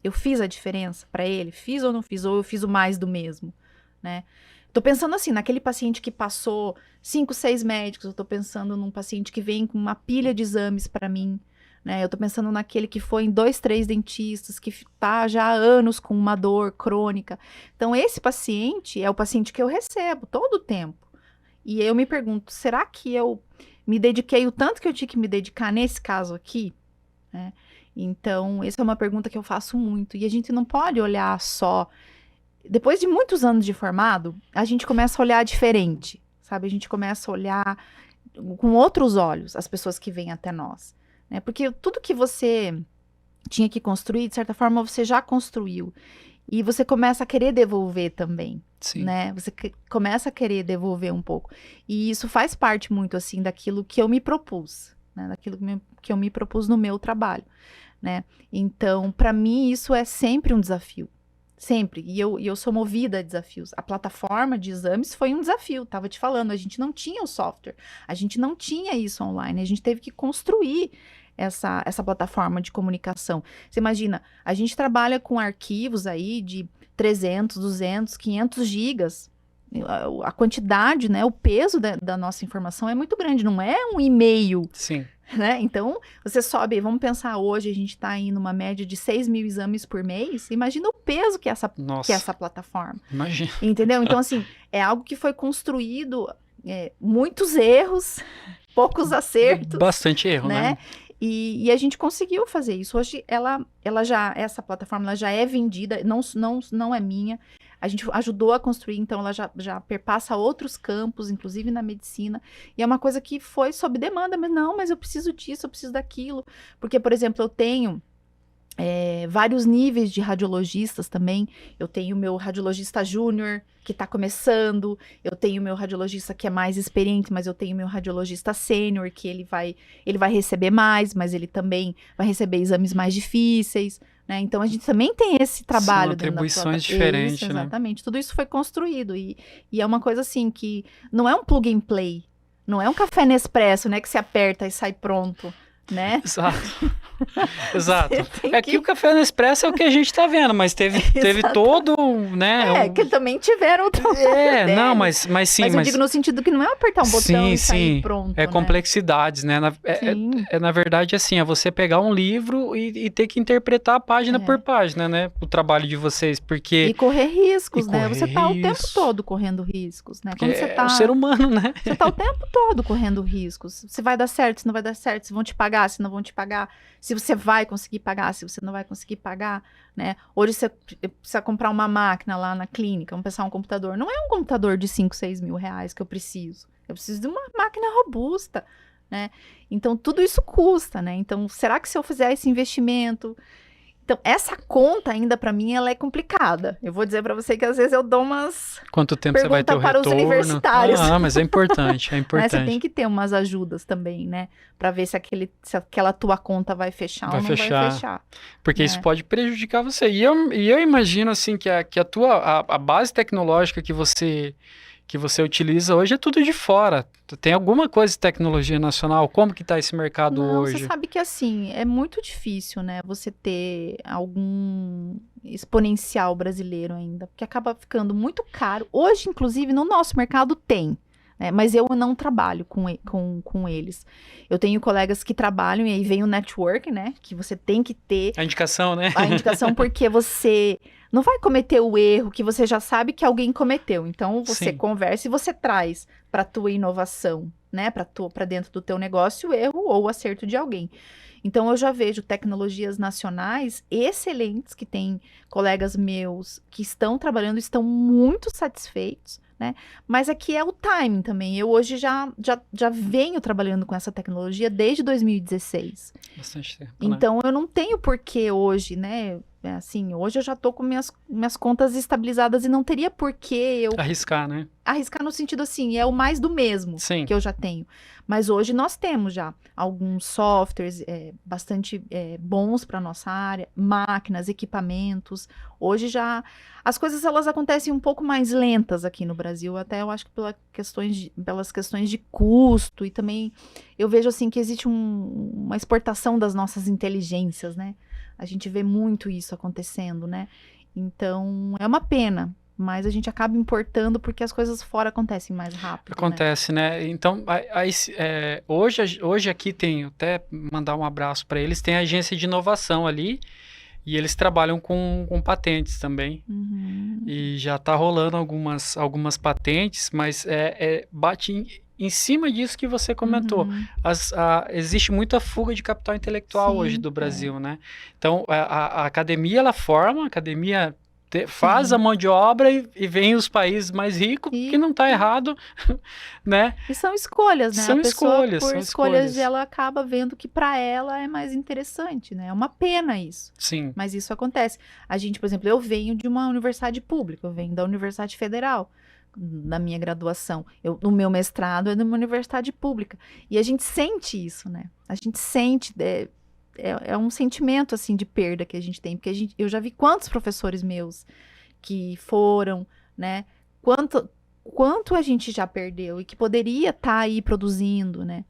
Eu fiz a diferença para ele? Fiz ou não fiz? Ou eu fiz o mais do mesmo? Né? Tô pensando assim, naquele paciente que passou 5, 6 médicos, eu tô pensando num paciente que vem com uma pilha de exames para mim, né? Eu tô pensando naquele que foi em 2, 3 dentistas, que tá já há anos com uma dor crônica. Então, esse paciente é o paciente que eu recebo todo o tempo. E eu me pergunto, será que eu me dediquei o tanto que eu tinha que me dedicar nesse caso aqui? Né? Então, essa é uma pergunta que eu faço muito. E a gente não pode olhar só... Depois de muitos anos de formado, a gente começa a olhar diferente, sabe? A gente começa a olhar com outros olhos as pessoas que vêm até nós, né? Porque tudo que você tinha que construir, de certa forma, você já construiu. E você começa a querer devolver também, Sim. né? Você começa a querer devolver um pouco. E isso faz parte muito, assim, daquilo que eu me propus, né? Daquilo que eu me propus no meu trabalho, né? Então, para mim, isso é sempre um desafio. Sempre. E eu sou movida a desafios. A plataforma de exames foi um desafio. Tava te falando, a gente não tinha o software. A gente não tinha isso online. A gente teve que construir essa plataforma de comunicação. Você imagina, a gente trabalha com arquivos aí de 300, 200, 500 gigas. A quantidade, né, o peso da nossa informação é muito grande, não é um e-mail. Sim. Né? Então, você sobe, vamos pensar hoje, a gente está em uma média de 6 mil exames por mês, imagina o peso que é essa plataforma. Imagina. Entendeu? Então, assim, é algo que foi construído, muitos erros, poucos acertos. Bastante erro, né? E a gente conseguiu fazer isso. Hoje, essa plataforma ela já é vendida, não é minha. A gente ajudou a construir, então ela já perpassa outros campos, inclusive na medicina. E é uma coisa que foi sob demanda, mas eu preciso disso, eu preciso daquilo. Porque, por exemplo, eu tenho vários níveis de radiologistas também. Eu tenho o meu radiologista júnior, que está começando. Eu tenho o meu radiologista que é mais experiente, mas eu tenho o meu radiologista sênior, que ele vai receber mais, mas ele também vai receber exames mais difíceis. Né? Então, a gente também tem esse trabalho. São atribuições diferentes, isso, né? Exatamente. Tudo isso foi construído. E é uma coisa assim que não é um plug and play. Não é um café Nespresso, né? Que se aperta e sai pronto, né? Exato. Exato. Que o café Nespresso é o que a gente tá vendo, mas teve todo, né? Que também tiveram outro não, mas sim. Mas eu digo no sentido que não é apertar um botão e sair pronto, né? Complexidades, né? Na verdade, assim, é você pegar um livro e ter que interpretar a página por página, né? O trabalho de vocês, porque... E correr riscos, né? Você tá o tempo todo correndo riscos, né? Quando você tá... É o ser humano, né? Você tá o tempo todo correndo riscos. Se vai dar certo, se não vai dar certo, se vão te pagar, se não vão te pagar, se você vai conseguir pagar, se você não vai conseguir pagar, né? Hoje você precisa comprar uma máquina lá na clínica, vamos pensar um computador. Não é um computador de 5, 6 mil reais que eu preciso. Eu preciso de uma máquina robusta, né? Então, tudo isso custa, né? Então, será que se eu fizer esse investimento... Então, essa conta ainda para mim ela é complicada. Eu vou dizer para você que às vezes eu dou umas Quanto tempo você vai ter o retorno? Para os universitários. Mas é importante, é importante. Você tem que ter umas ajudas também, né? Para ver se aquela tua conta vai fechar ou não vai fechar. Porque isso pode prejudicar você. E eu imagino assim que a base tecnológica que você utiliza hoje é tudo de fora. Tem alguma coisa de tecnologia nacional? Como que está esse mercado hoje? Você sabe que assim, é muito difícil, né? Você ter algum exponencial brasileiro ainda, porque acaba ficando muito caro. Hoje, inclusive, no nosso mercado tem, né? Mas eu não trabalho com eles. Eu tenho colegas que trabalham e aí vem o network, né? Que você tem que ter... A indicação, né? A indicação porque você... não vai cometer o erro que você já sabe que alguém cometeu. Então, você conversa e você traz para a tua inovação, né? Para dentro do teu negócio o erro ou o acerto de alguém. Então, eu já vejo tecnologias nacionais excelentes, que tem colegas meus que estão trabalhando, estão muito satisfeitos, né? Mas aqui é o timing também. Eu hoje já venho trabalhando com essa tecnologia desde 2016. Bastante tempo, então, né? Eu não tenho porquê hoje, né? Assim, hoje eu já tô com minhas contas estabilizadas e não teria porquê eu... Arriscar, né? Arriscar no sentido assim, é o mais do mesmo que eu já tenho. Mas hoje nós temos já alguns softwares bastante bons para nossa área, máquinas, equipamentos. Hoje já... As coisas elas acontecem um pouco mais lentas aqui no Brasil, até eu acho que pelas questões de custo e também eu vejo assim que existe uma exportação das nossas inteligências, né? A gente vê muito isso acontecendo, né? Então, é uma pena, mas a gente acaba importando porque as coisas fora acontecem mais rápido. Acontece, né? Então, hoje aqui tem, até mandar um abraço para eles, tem a agência de inovação ali, e eles trabalham com patentes também. Uhum. E já está rolando algumas patentes, mas bate em cima disso que você comentou. Existe muita fuga de capital intelectual hoje do Brasil, né? Então, a academia, ela forma, a academia faz a mão de obra e vem os países mais ricos, que não está errado, né? E são escolhas, né? São escolhas. Por escolhas, ela acaba vendo que para ela é mais interessante, né? É uma pena isso. Sim. Mas isso acontece. A gente, por exemplo, eu venho de uma universidade pública, eu venho da Universidade Federal, na minha graduação. No meu mestrado é numa universidade pública. E a gente sente isso, né? A gente sente... É um sentimento, assim, de perda que a gente tem. Porque eu já vi quantos professores meus que foram, né? Quanto a gente já perdeu e que poderia estar aí produzindo, né?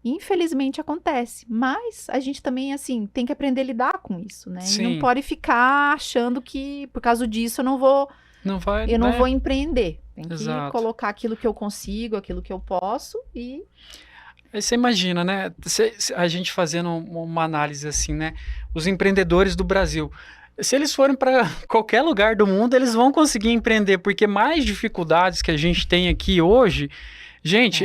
Infelizmente acontece, mas a gente também, assim, tem que aprender a lidar com isso, né? E não Sim. pode ficar achando que, por causa disso, eu não vou empreender. Tem que Exato. colocar aquilo que eu consigo, aquilo que eu posso e... Aí você imagina, né? A gente fazendo uma análise assim, né? Os empreendedores do Brasil. Se eles forem para qualquer lugar do mundo, eles vão conseguir empreender, porque mais dificuldades que a gente tem aqui hoje. Gente,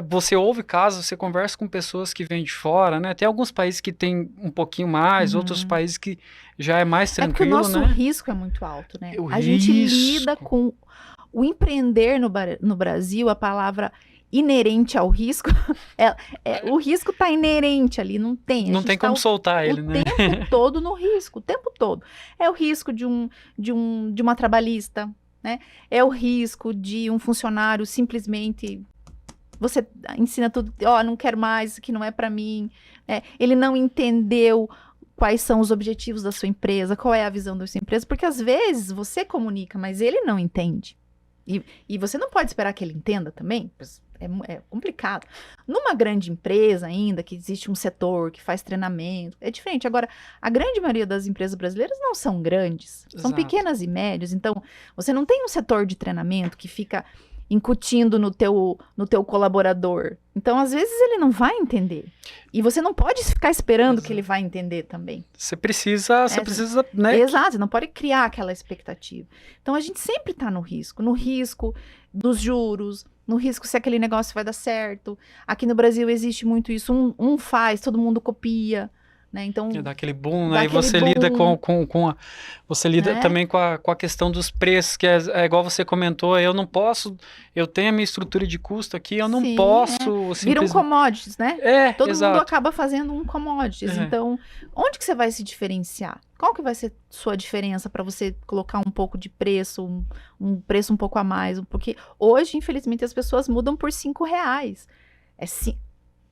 você ouve casos, você conversa com pessoas que vêm de fora, né? Tem alguns países que tem um pouquinho mais, outros países que já é mais tranquilo, porque o nosso né? risco é muito alto, né? O A gente risco. lida com o empreender no Brasil, a palavra inerente ao risco, o risco está inerente ali, não tem. Não tem como soltar ele, né? O tempo todo no risco, o tempo todo. É o risco de uma trabalhista, né? É o risco de um funcionário simplesmente... Você ensina tudo, não quero mais, isso aqui não é para mim. Ele não entendeu quais são os objetivos da sua empresa, qual é a visão da sua empresa, porque às vezes você comunica, mas ele não entende. E você não pode esperar que ele entenda também, é complicado. Numa grande empresa ainda, que existe um setor que faz treinamento, é diferente. Agora, a grande maioria das empresas brasileiras não são grandes, são pequenas e médias, então você não tem um setor de treinamento que fica incutindo no teu colaborador. Então, às vezes, ele não vai entender. E você não pode ficar esperando que ele vai entender também. Você precisa, né? Exato, você não pode criar aquela expectativa. Então, a gente sempre está no risco dos juros, no risco se aquele negócio vai dar certo. Aqui no Brasil existe muito isso, um faz, todo mundo copia. Né? Então, dá aquele boom, né? E você lida você lida também com a questão dos preços, que é igual você comentou, eu não posso, eu tenho a minha estrutura de custo aqui, eu não posso... Vira um commodities, né? Todo exato. mundo acaba fazendo um commodities. Então, onde que você vai se diferenciar? Qual que vai ser sua diferença para você colocar um pouco de preço, um preço um pouco a mais? Porque hoje, infelizmente, as pessoas mudam por R$5.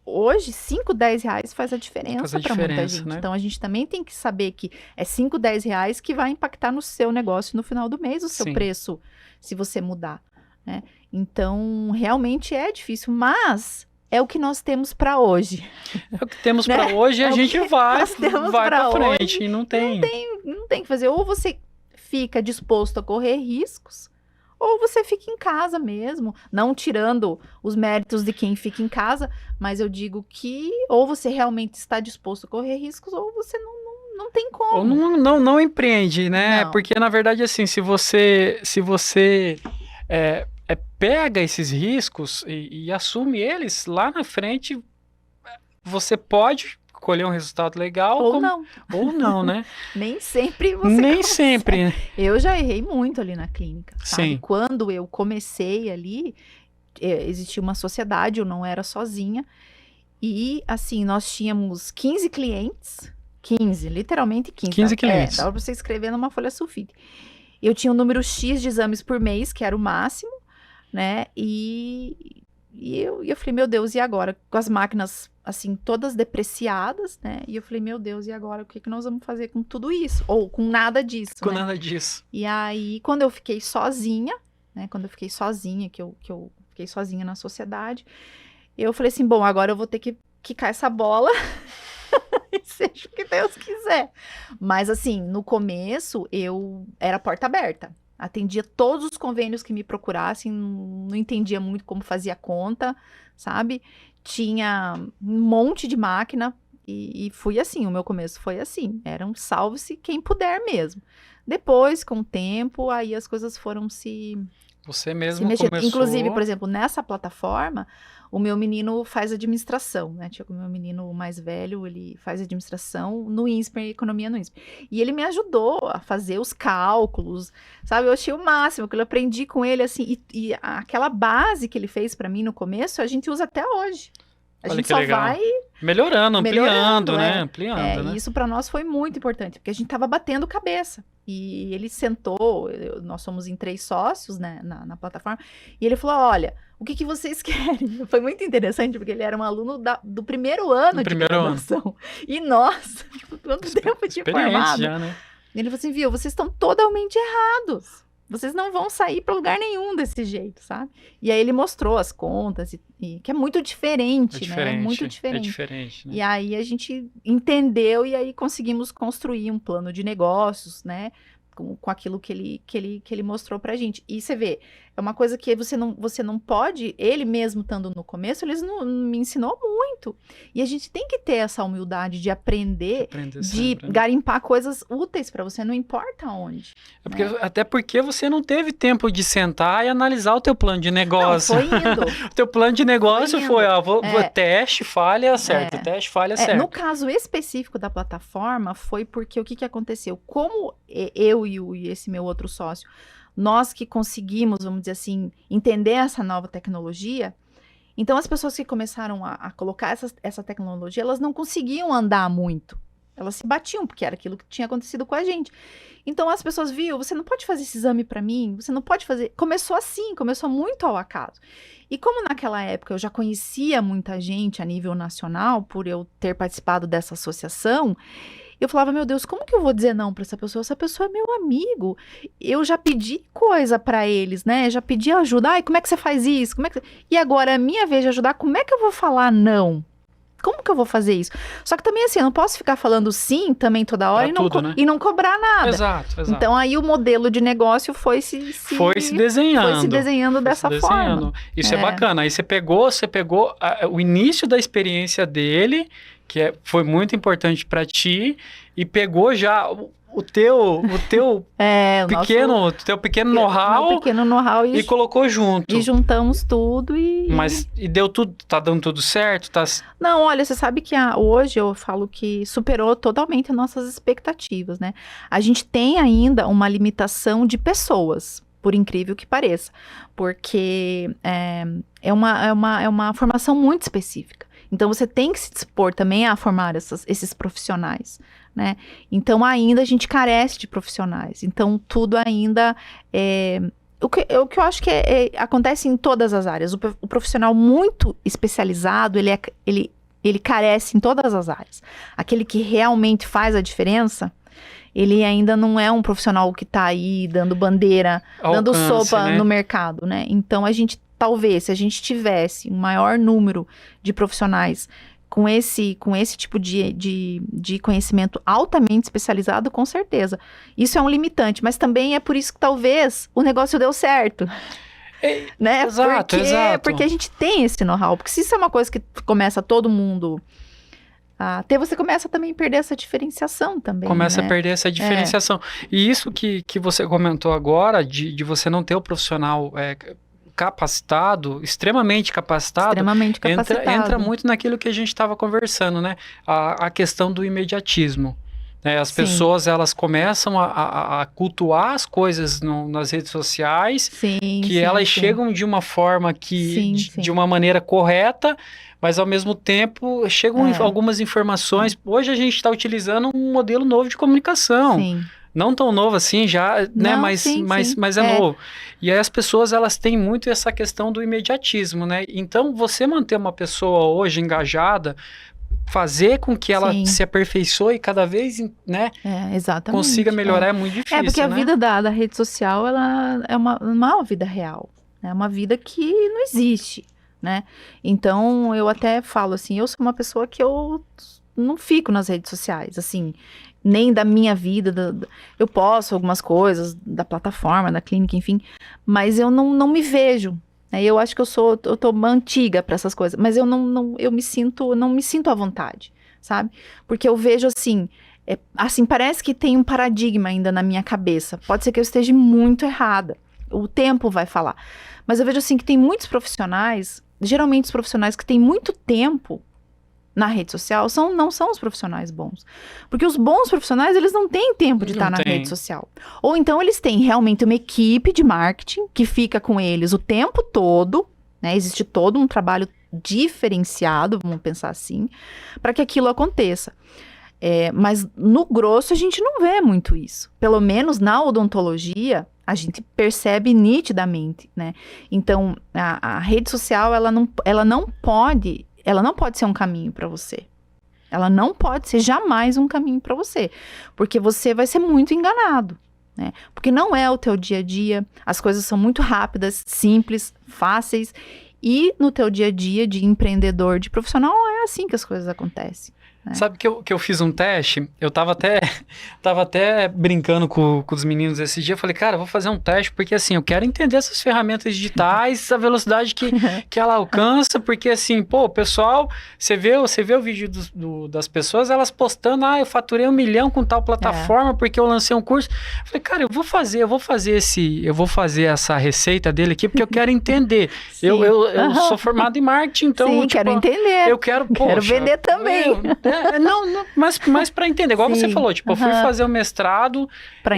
Hoje, 5, 10 reais faz a diferença para muita gente. Né? Então, a gente também tem que saber que é 5, 10 reais que vai impactar no seu negócio no final do mês, o seu preço, se você mudar. Né? Então, realmente é difícil, mas é o que nós temos para hoje. É o que temos para hoje e a gente vai para frente. E não tem que fazer. Ou você fica disposto a correr riscos, ou você fica em casa mesmo, não tirando os méritos de quem fica em casa, mas eu digo que ou você realmente está disposto a correr riscos, ou você não tem como. Ou não empreende, né? Não. Porque, na verdade, assim, se você pega esses riscos e assume eles, lá na frente, você pode colher um resultado legal ou não. Ou não, né? Nem sempre você Nem consegue. sempre. Eu já errei muito ali na clínica, sabe? Sim. Quando eu comecei ali, existia uma sociedade, eu não era sozinha. E, assim, nós tínhamos 15 clientes. 15, literalmente 15. 15 clientes. Dava pra você escrever numa folha sulfite. Eu tinha um número X de exames por mês, que era o máximo, né? E eu falei, meu Deus, e agora? Com as máquinas, assim, todas depreciadas, né? E eu falei, meu Deus, e agora? O que nós vamos fazer com tudo isso? Ou com nada disso, Com nada disso. E aí, quando eu fiquei sozinha, né? Quando eu fiquei sozinha, que eu fiquei sozinha na sociedade, eu falei assim, bom, agora eu vou ter que quicar essa bola e seja o que Deus quiser. Mas, assim, no começo, eu era porta aberta. Atendia todos os convênios que me procurassem, não entendia muito como fazia conta, sabe? Tinha um monte de máquina e fui assim, o meu começo foi assim, era um salve-se quem puder mesmo. Depois, com o tempo, aí as coisas foram Você mesmo mexendo. Começou... Inclusive, por exemplo, nessa plataforma, o meu menino faz administração, né? Tipo, o meu menino mais velho, ele faz administração no INSPER, economia no INSPER. E ele me ajudou a fazer os cálculos, sabe? Eu achei o máximo, que eu aprendi com ele, assim, e aquela base que ele fez para mim no começo, a gente usa até hoje. A gente só vai melhorando, ampliando, né? Ampliando, né? E isso para nós foi muito importante, porque a gente tava batendo cabeça. E ele sentou, nós somos em 3 sócios, né, na plataforma, e ele falou, olha, o que vocês querem? Foi muito interessante, porque ele era um aluno do primeiro ano de graduação. E nós, quanto tempo de formado. Já, né? Ele falou assim, viu, vocês estão totalmente errados. Vocês não vão sair para lugar nenhum desse jeito, sabe? E aí ele mostrou as contas, que é muito diferente, né? É muito diferente. É diferente, né? E aí a gente entendeu e aí conseguimos construir um plano de negócios, né? Com aquilo que ele mostrou pra gente. E você vê, é uma coisa que você não pode, ele mesmo estando no começo, ele me ensinou muito. E a gente tem que ter essa humildade de aprender sempre, né? garimpar coisas úteis pra você, não importa onde. Até porque você não teve tempo de sentar e analisar o teu plano de negócio. Não, foi indo. O teu plano de negócio foi teste, falha, acerta. Teste, falha, acerta. No caso específico da plataforma, foi porque o que aconteceu? Como eu e esse meu outro sócio, nós que conseguimos, vamos dizer assim, entender essa nova tecnologia, então as pessoas que começaram a colocar essa tecnologia, elas não conseguiam andar muito. Elas se batiam, porque era aquilo que tinha acontecido com a gente. Então as pessoas viam, você não pode fazer esse exame para mim, você não pode fazer... Começou assim, começou muito ao acaso. E como naquela época eu já conhecia muita gente a nível nacional, por eu ter participado dessa associação, eu falava, meu Deus, como que eu vou dizer não para essa pessoa? Essa pessoa é meu amigo. Eu já pedi coisa para eles, né? Já pedi ajuda. Ai, como é que você faz isso? E agora é minha vez de ajudar, como é que eu vou falar não? Como que eu vou fazer isso? Só que também assim, eu não posso ficar falando sim também toda hora e não cobrar nada. Exato. Então aí o modelo de negócio foi se desenhando. Foi se desenhando dessa forma. Isso é bacana. Aí você pegou o início da experiência dele, que foi muito importante para ti, e pegou já o teu pequeno know-how e colocou junto. E juntamos tudo Mas deu tudo, tá dando tudo certo? Não, olha, você sabe que hoje eu falo que superou totalmente as nossas expectativas, né? A gente tem ainda uma limitação de pessoas, por incrível que pareça, porque é uma formação muito específica. Então, você tem que se dispor também a formar esses profissionais, né? Então, ainda a gente carece de profissionais. Então, tudo ainda o que eu acho que acontece em todas as áreas. O profissional muito especializado, ele carece em todas as áreas. Aquele que realmente faz a diferença, ele ainda não é um profissional que está aí dando bandeira, dando sopa, né, no mercado, né? Então, talvez, se a gente tivesse um maior número de profissionais com esse tipo de conhecimento altamente especializado, com certeza. Isso é um limitante, mas também é por isso que talvez o negócio deu certo. Né? Exato. Porque a gente tem esse know-how. Porque se isso é uma coisa que começa todo mundo a ter, você começa também a perder essa diferenciação também. Começa a perder essa diferenciação. E isso que você comentou agora, de você não ter o profissional... capacitado, extremamente capacitado, entra muito naquilo que a gente estava conversando, né? A questão do imediatismo. Né? As pessoas, elas começam a cultuar as coisas nas redes sociais, elas chegam de uma forma de uma maneira correta, mas ao mesmo tempo chegam algumas informações. Hoje a gente está utilizando um modelo novo de comunicação. Sim. Não tão novo assim já, né? Mas é novo. E aí as pessoas, elas têm muito essa questão do imediatismo, né? Então, você manter uma pessoa hoje engajada, fazer com que ela se aperfeiçoe cada vez, né? Exatamente. Consiga melhorar é muito difícil, porque a né? vida da rede social, ela é uma vida real. É uma vida que não existe, né? Então, eu até falo assim, eu sou uma pessoa que eu não fico nas redes sociais, assim... nem da minha vida, eu posto algumas coisas da plataforma, da clínica, enfim, mas eu não me vejo, né? Eu acho que eu tô antiga para essas coisas, mas eu não me sinto à vontade, sabe? Porque eu vejo assim, parece que tem um paradigma ainda na minha cabeça, pode ser que eu esteja muito errada, o tempo vai falar, mas eu vejo assim que tem muitos profissionais, geralmente os profissionais que têm muito tempo na rede social, não são os profissionais bons. Porque os bons profissionais, eles não têm tempo de estar na rede social. Ou então eles têm realmente uma equipe de marketing que fica com eles o tempo todo, né? Existe todo um trabalho diferenciado, vamos pensar assim, para que aquilo aconteça. Mas no grosso a gente não vê muito isso. Pelo menos na odontologia, a gente percebe nitidamente, né? Então, a rede social, ela não pode ser um caminho para você. Ela não pode ser jamais um caminho para você. Porque você vai ser muito enganado. né? Porque não é o teu dia a dia, as coisas são muito rápidas, simples, fáceis, e no teu dia a dia de empreendedor, de profissional, é assim que as coisas acontecem. Sabe que eu fiz um teste? Eu tava até brincando com os meninos esse dia. Eu falei, cara, eu vou fazer um teste, porque assim, eu quero entender essas ferramentas digitais, a velocidade que ela alcança, porque assim, pô, o pessoal, você vê o vídeo das pessoas, elas postando, eu faturei 1 milhão com tal plataforma, porque eu lancei um curso. Eu falei, cara, eu vou fazer essa receita dele aqui, porque eu quero entender. Eu sou formado em marketing, então, sim, quero entender. Eu quero vender também. Mas para entender, igual você falou, tipo, eu fui fazer o mestrado para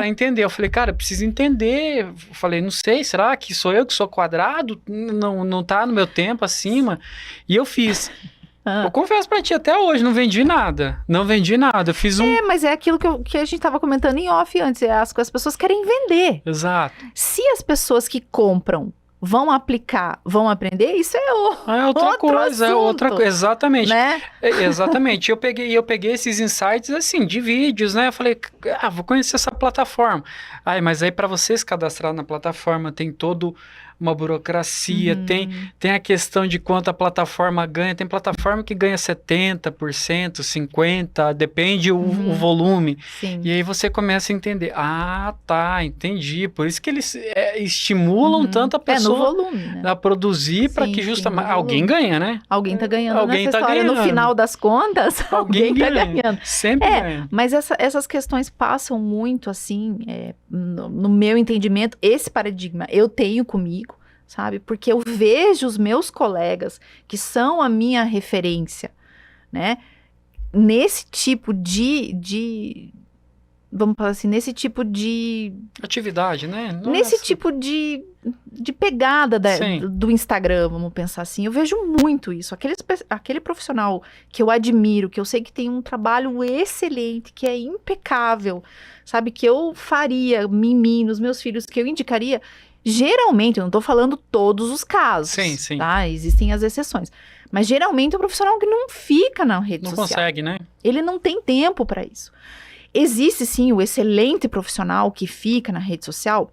entender. Eu falei, cara, eu preciso entender. Eu falei, não sei, será que sou eu que sou quadrado? Não tá no meu tempo acima. E eu fiz. Eu confesso pra ti, até hoje, não vendi nada. Eu fiz mas é aquilo que a gente tava comentando em off antes. As pessoas querem vender. Exato. Se as pessoas que compram vão aplicar, vão aprender, isso é outra coisa, exatamente. Né? Exatamente. Eu peguei esses insights assim de vídeos, né? Eu falei, vou conhecer essa plataforma. Mas aí para você se cadastrar na plataforma tem todo uma burocracia, tem a questão de quanto a plataforma ganha, tem plataforma que ganha 70%, 50%, depende o volume. Sim. E aí você começa a entender, entendi, por isso que eles estimulam tanto a pessoa no volume, né? a produzir para que justamente alguém ganha, né? Alguém tá ganhando alguém nessa história, no final das contas, alguém tá ganhando. Sempre ganha. Mas essas questões passam muito assim, no meu entendimento, esse paradigma eu tenho comigo, sabe? Porque eu vejo os meus colegas, que são a minha referência, né? Nesse tipo vamos falar assim, nesse tipo de atividade, né? Nesse tipo de pegada do Instagram, vamos pensar assim. Eu vejo muito isso. Aquele profissional que eu admiro, que eu sei que tem um trabalho excelente, que é impecável, sabe? Que eu faria em mim, nos meus filhos, que eu indicaria. Geralmente, eu não tô falando todos os casos, sim. Tá? Existem as exceções. Mas geralmente é um profissional que não fica na rede social. Não consegue, né? Ele não tem tempo para isso. Existe sim o excelente profissional que fica na rede social,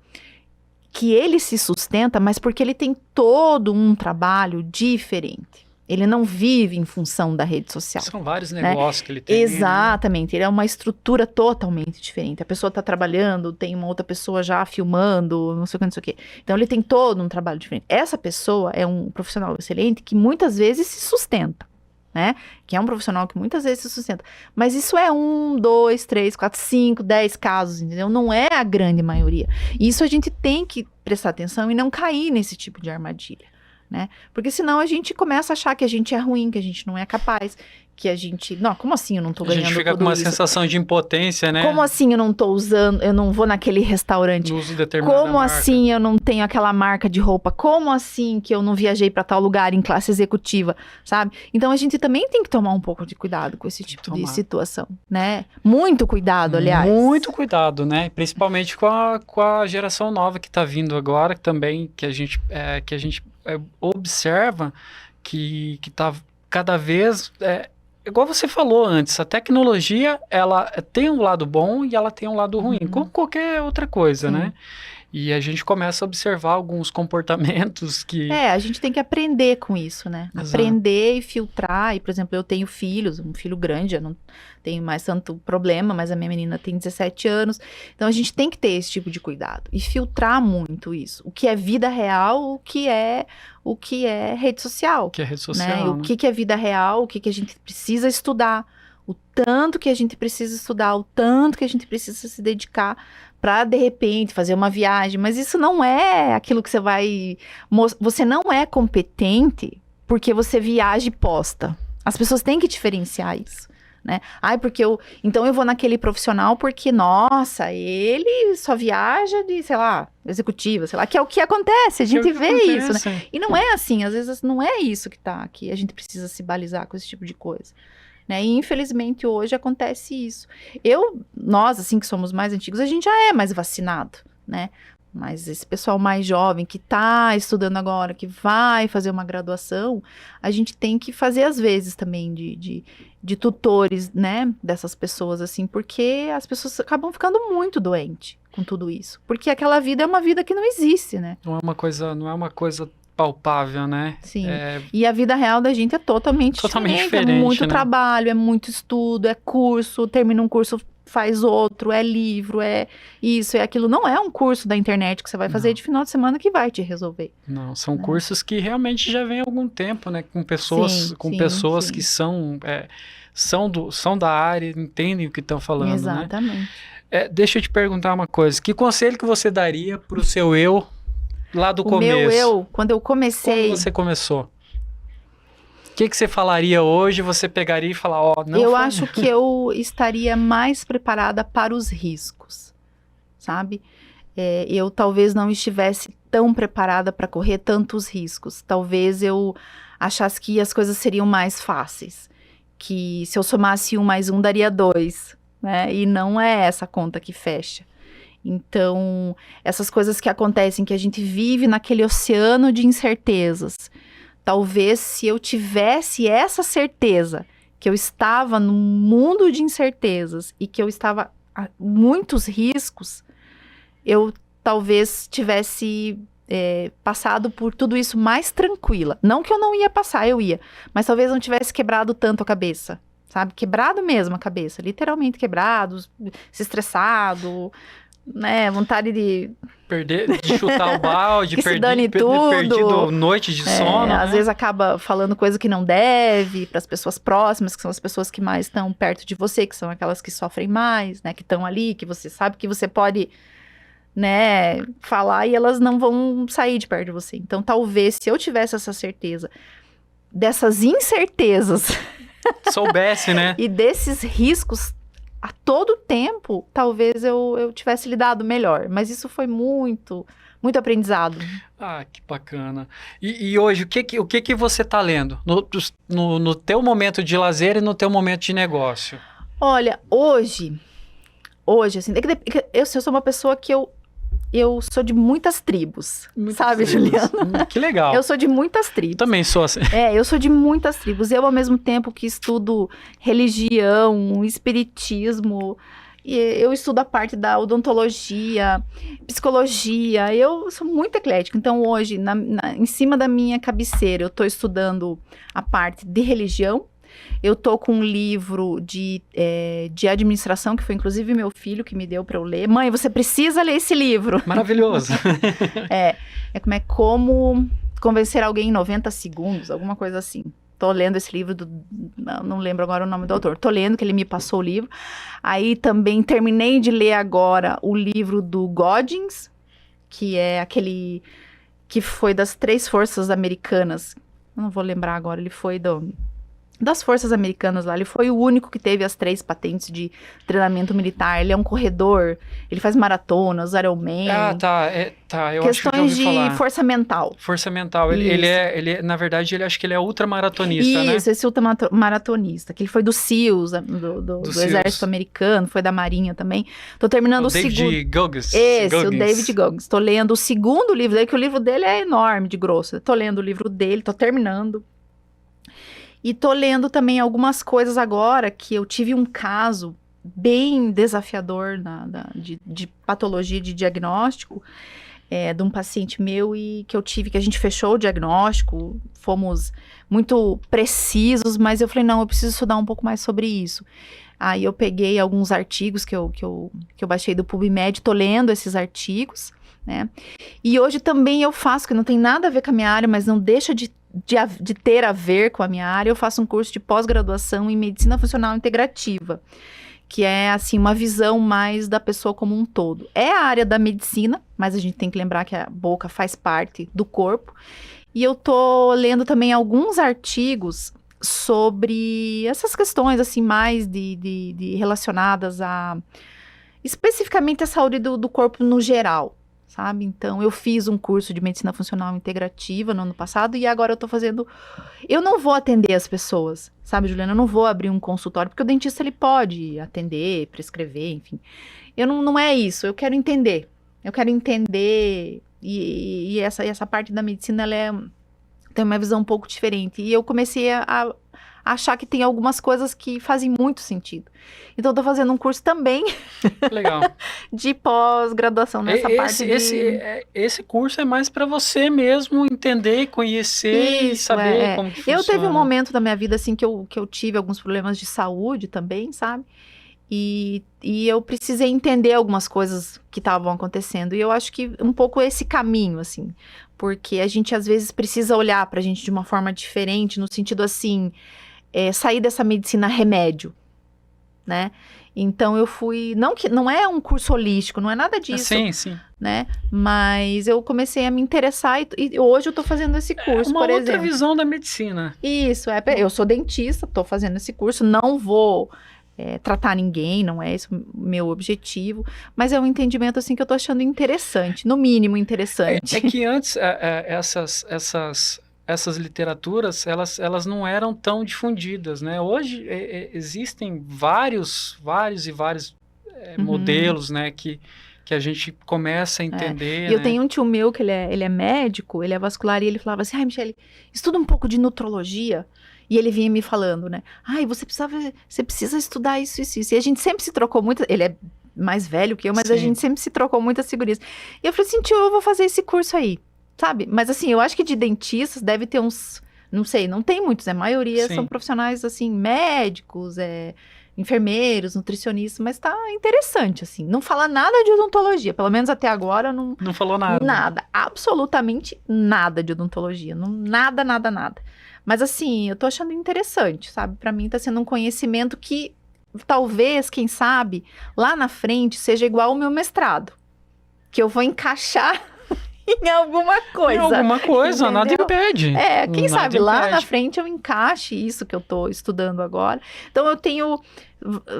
que ele se sustenta, mas porque ele tem todo um trabalho diferente. Ele não vive em função da rede social. São vários negócios que ele tem. Exatamente, ele é uma estrutura totalmente diferente. A pessoa está trabalhando, tem uma outra pessoa já filmando, não sei o que. Então ele tem todo um trabalho diferente. Essa pessoa é um profissional excelente que muitas vezes se sustenta, né? Que é um profissional que muitas vezes se sustenta. Mas isso é 1, 2, 3, 4, 5, 10 casos, entendeu? Não é a grande maioria. E isso a gente tem que prestar atenção e não cair nesse tipo de armadilha, né? Porque senão a gente começa a achar que a gente é ruim, que a gente não é capaz, que a gente... Não, como assim eu não tô ganhando tudo isso? A gente fica com uma sensação de impotência, né? Como assim eu não tô usando, eu não vou naquele restaurante? Não uso determinada Como marca. assim eu não tenho aquela marca de roupa? Como assim que eu não viajei para tal lugar em classe executiva, sabe? Então a gente também tem que tomar um pouco de cuidado com esse tipo de situação, né? Muito cuidado, aliás. Muito cuidado, né? Principalmente com a geração nova que tá vindo agora, também, que a gente observa que tá cada vez... igual você falou antes, a tecnologia, ela tem um lado bom e ela tem um lado ruim, como qualquer outra coisa, né? E a gente começa a observar alguns comportamentos que... a gente tem que aprender com isso, né? Exato. Aprender e filtrar. E, por exemplo, eu tenho filhos, um filho grande, eu não tenho mais tanto problema, mas a minha menina tem 17 anos. Então, a gente tem que ter esse tipo de cuidado. E filtrar muito isso. O que é vida real, o que é rede social. O que é rede social, né? O que é vida real, o que a gente precisa estudar. O tanto que a gente precisa estudar, o tanto que a gente precisa se dedicar para, de repente, fazer uma viagem. Mas isso não é aquilo que você vai... Você não é competente porque você viaja e posta. As pessoas têm que diferenciar isso, né? Então eu vou naquele profissional porque, nossa, ele só viaja de, sei lá, executiva, sei lá, que é o que acontece, a gente vê isso, né? E não é assim, às vezes não é isso que a gente precisa se balizar com esse tipo de coisa. Né? E infelizmente hoje acontece isso. Nós, assim, que somos mais antigos, a gente já é mais vacinado, né? Mas esse pessoal mais jovem que está estudando agora, que vai fazer uma graduação, a gente tem que fazer às vezes também de tutores, né, dessas pessoas, assim, porque as pessoas acabam ficando muito doentes com tudo isso. Porque aquela vida é uma vida que não existe, né? Não é uma coisa palpável, né? Sim. E a vida real da gente é totalmente diferente. É muito né? trabalho, é muito estudo, é curso, termina um curso, faz outro, é livro, é isso, é aquilo. Não é um curso da internet que você vai fazer de final de semana que vai te resolver. Não, são cursos que realmente já vem há algum tempo, né? Com pessoas, que são da área, entendem o que estão falando, Exatamente. né? Deixa eu te perguntar uma coisa. Que conselho que você daria para o seu eu lá do começo? O meu eu, quando eu comecei... Quando você começou? O que você falaria hoje? Você pegaria e falar, não. Eu acho que eu estaria mais preparada para os riscos, sabe? Eu talvez não estivesse tão preparada para correr tantos riscos. Talvez eu achasse que as coisas seriam mais fáceis. Que se eu somasse 1 mais 1 daria 2, né? E não é essa conta que fecha. Então, essas coisas que acontecem, que a gente vive naquele oceano de incertezas. Talvez se eu tivesse essa certeza que eu estava num mundo de incertezas e que eu estava a muitos riscos, eu talvez tivesse passado por tudo isso mais tranquila. Não que eu não ia passar, eu ia. Mas talvez não tivesse quebrado tanto a cabeça, sabe? Quebrado mesmo a cabeça, literalmente quebrado, se estressado, né? Vontade de chutar o balde, perdido noite de sono. Às vezes acaba falando coisa que não deve para as pessoas próximas, que são as pessoas que mais estão perto de você, que são aquelas que sofrem mais, né? Que estão ali, que você sabe que você pode, né, falar e elas não vão sair de perto de você. Então, talvez, se eu tivesse essa certeza dessas incertezas... Soubesse, né? E desses riscos... a todo tempo, talvez eu tivesse lidado melhor. Mas isso foi muito, muito aprendizado. Ah, que bacana. E hoje, o que você está lendo? No teu momento de lazer e no teu momento de negócio? Olha, hoje, assim, eu sou uma pessoa que eu sou de muitas tribos, sabe, Juliana? Que legal. Eu sou de muitas tribos. Também sou assim. Eu sou de muitas tribos. Eu, ao mesmo tempo que estudo religião, espiritismo, eu estudo a parte da odontologia, psicologia. Eu sou muito eclética. Então, hoje, em cima da minha cabeceira, eu estou estudando a parte de religião. Eu tô com um livro de administração, que foi inclusive meu filho que me deu para eu ler. Mãe, você precisa ler esse livro. Maravilhoso. Como convencer alguém em 90 segundos, alguma coisa assim. Tô lendo esse livro, não lembro agora o nome do autor. Tô lendo, que ele me passou o livro. Aí também terminei de ler agora o livro do Goggins, que é aquele que foi das 3 forças americanas. Eu não vou lembrar agora, ele foi das forças americanas lá, ele foi o único que teve as 3 patentes de treinamento militar. Ele é um corredor, ele faz maratonas, Ironman. Eu questões acho que eu ouvi falar. De força mental. Força mental. Ele na verdade, acho que ele é ultramaratonista, né? Isso, esse ultramaratonista, que ele foi do SEALs, do Exército Americano, foi da Marinha também. Tô terminando o segundo. David Goggins. O David Goggins. Tô lendo o segundo livro dele, que o livro dele é enorme, de grosso. Tô lendo o livro dele, tô terminando. E tô lendo também algumas coisas agora, que eu tive um caso bem desafiador de patologia de diagnóstico, de um paciente meu, e que a gente fechou o diagnóstico, fomos muito precisos, mas eu falei, não, eu preciso estudar um pouco mais sobre isso. Aí eu peguei alguns artigos que eu baixei do PubMed, tô lendo esses artigos, né? E hoje também eu faço, que não tem nada a ver com a minha área, mas não deixa de ter a ver com a minha área. Eu faço um curso de pós-graduação em Medicina Funcional Integrativa, que é, assim, uma visão mais da pessoa como um todo. É a área da medicina, mas a gente tem que lembrar que a boca faz parte do corpo. E eu tô lendo também alguns artigos sobre essas questões, assim, mais de relacionadas a, especificamente, a saúde do corpo no geral, sabe? Então, eu fiz um curso de Medicina Funcional Integrativa no ano passado e agora eu tô fazendo... Eu não vou atender as pessoas, sabe, Juliana? Eu não vou abrir um consultório, porque o dentista, ele pode atender, prescrever, enfim. Não é isso, eu quero entender. E essa parte da medicina, ela tem uma visão um pouco diferente. E eu comecei a achar que tem algumas coisas que fazem muito sentido. Então, eu tô fazendo um curso também Legal. de pós-graduação nessa parte Esse curso é mais para você mesmo entender, conhecer e saber como que funciona. Eu teve um momento da minha vida, assim, que eu tive alguns problemas de saúde também, sabe? E eu precisei entender algumas coisas que estavam acontecendo. E eu acho que um pouco esse caminho, assim. Porque a gente, às vezes, precisa olhar pra gente de uma forma diferente, no sentido, assim, sair dessa medicina remédio, né? Então, eu fui... Não é um curso holístico, não é nada disso. Sim. Né? Mas eu comecei a me interessar e hoje eu tô fazendo esse curso, por exemplo. Uma outra visão da medicina. Isso, eu sou dentista, tô fazendo esse curso, não vou... tratar ninguém, não é esse o meu objetivo, mas é um entendimento assim que eu tô achando interessante, no mínimo interessante. É que antes essas literaturas, elas não eram tão difundidas, né? Hoje existem vários modelos, né, que a gente começa a entender. E eu tenho um tio meu que ele é médico, ele é vascular, e ele falava assim, Michele, estuda um pouco de nutrologia. E ele vinha me falando, né? Você precisa estudar isso. E a gente sempre se trocou muito. Ele é mais velho que eu, mas a gente sempre se trocou muitas figurinhas. E eu falei assim, tio, eu vou fazer esse curso aí, sabe? Mas assim, eu acho que de dentistas deve ter uns... Não sei, não tem muitos, A maioria são profissionais, assim, médicos, enfermeiros, nutricionistas, mas tá interessante, assim. Não fala nada de odontologia, pelo menos até agora não... Não falou nada. Nada, absolutamente nada de odontologia. Nada. Mas assim, eu tô achando interessante, sabe? Pra mim tá sendo um conhecimento que talvez, quem sabe, lá na frente seja igual ao meu mestrado. Que eu vou encaixar em alguma coisa. Nada impede. Quem sabe lá na frente eu encaixe isso que eu tô estudando agora. Então eu tenho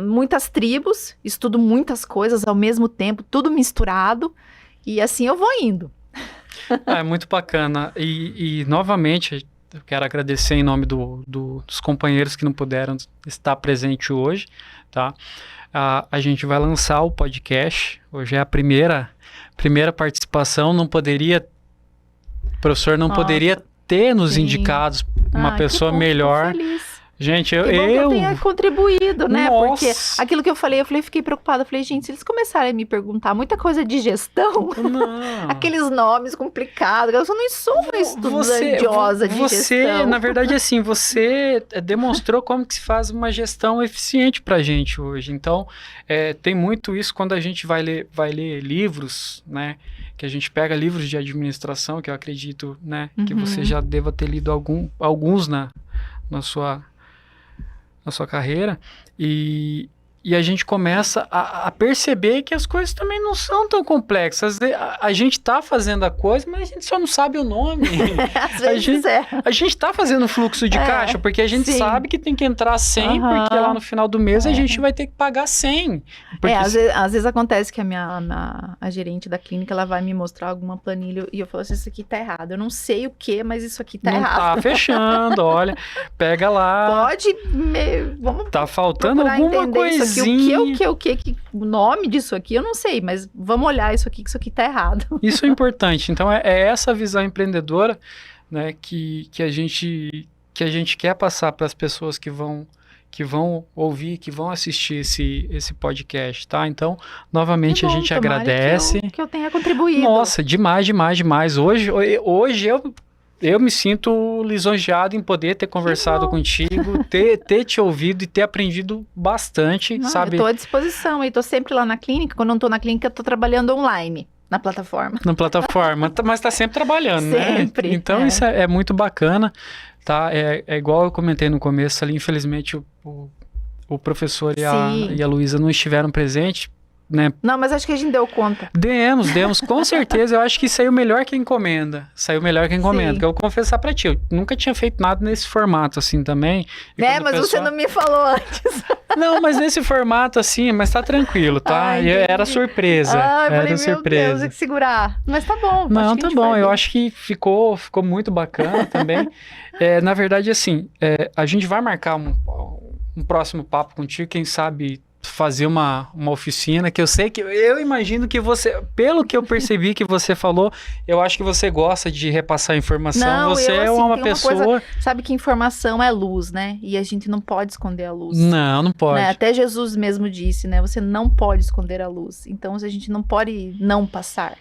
muitas tribos, estudo muitas coisas ao mesmo tempo, tudo misturado. E assim eu vou indo. É muito bacana. E novamente... Eu quero agradecer em nome dos companheiros que não puderam estar presente hoje, tá? A gente vai lançar o podcast, hoje é a primeira participação, o professor não poderia ter nos indicados uma pessoa melhor. Gente, eu tenha contribuído, né? Nossa. Porque aquilo que eu fiquei preocupada. Falei, gente, se eles começarem a me perguntar muita coisa de gestão, aqueles nomes complicados, eu não sou uma estudiosa de gestão. Na verdade, assim, você demonstrou como que se faz uma gestão eficiente pra gente hoje. Então, tem muito isso quando a gente vai ler livros, né? Que a gente pega livros de administração, que eu acredito, né? Que você já deva ter lido alguns na sua carreira, e a gente começa a perceber que as coisas também não são tão complexas. A gente está fazendo a coisa, mas a gente só não sabe o nome. Às vezes a gente está fazendo fluxo de caixa, porque a gente sabe que tem que entrar 100, porque lá no final do mês a gente vai ter que pagar 100. Às vezes acontece que a gerente da clínica, ela vai me mostrar alguma planilha e eu falo assim, isso aqui tá errado. Eu não sei o que, mas isso aqui tá errado. Não tá fechando, olha, pega lá. Vamos tá faltando alguma coisinha. O nome disso aqui eu não sei, mas vamos olhar isso aqui, que isso aqui tá errado. Isso é importante. Então é essa visão empreendedora, né, que a gente quer passar para as pessoas que vão ouvir, que vão assistir esse podcast, tá? Então, novamente, a gente agradece. Que eu tenha contribuído. Nossa, demais. Hoje eu me sinto lisonjeado em poder ter conversado contigo, ter te ouvido e ter aprendido bastante, sabe? Eu tô à disposição, eu tô sempre lá na clínica. Quando eu não tô na clínica, eu tô trabalhando online, na plataforma. Mas tá sempre trabalhando, né? Sempre. Então, isso é muito bacana, tá? É igual eu comentei no começo ali, infelizmente o professor e a Luísa não estiveram presentes, né? Não, mas acho que a gente deu conta. Demos, com certeza. Eu acho que saiu melhor que a encomenda. Que eu vou confessar pra ti, eu nunca tinha feito nada nesse formato assim também. Mas você não me falou antes. Não, mas nesse formato assim, mas tá tranquilo, tá? Era surpresa. Era surpresa. Deus, tem que segurar. Mas tá bom. Não, tá bom. Eu acho que ficou muito bacana também. Na verdade, assim, a gente vai marcar um próximo papo contigo, quem sabe fazer uma oficina, que eu sei que, eu imagino que você, pelo que eu percebi que você falou, eu acho que você gosta de repassar informação, Não, você eu, é assim, uma tem pessoa... coisa, sabe que informação é luz, né? E a gente não pode esconder a luz. Não pode. Né? Até Jesus mesmo disse, né? Você não pode esconder a luz. Então, a gente não pode não passar.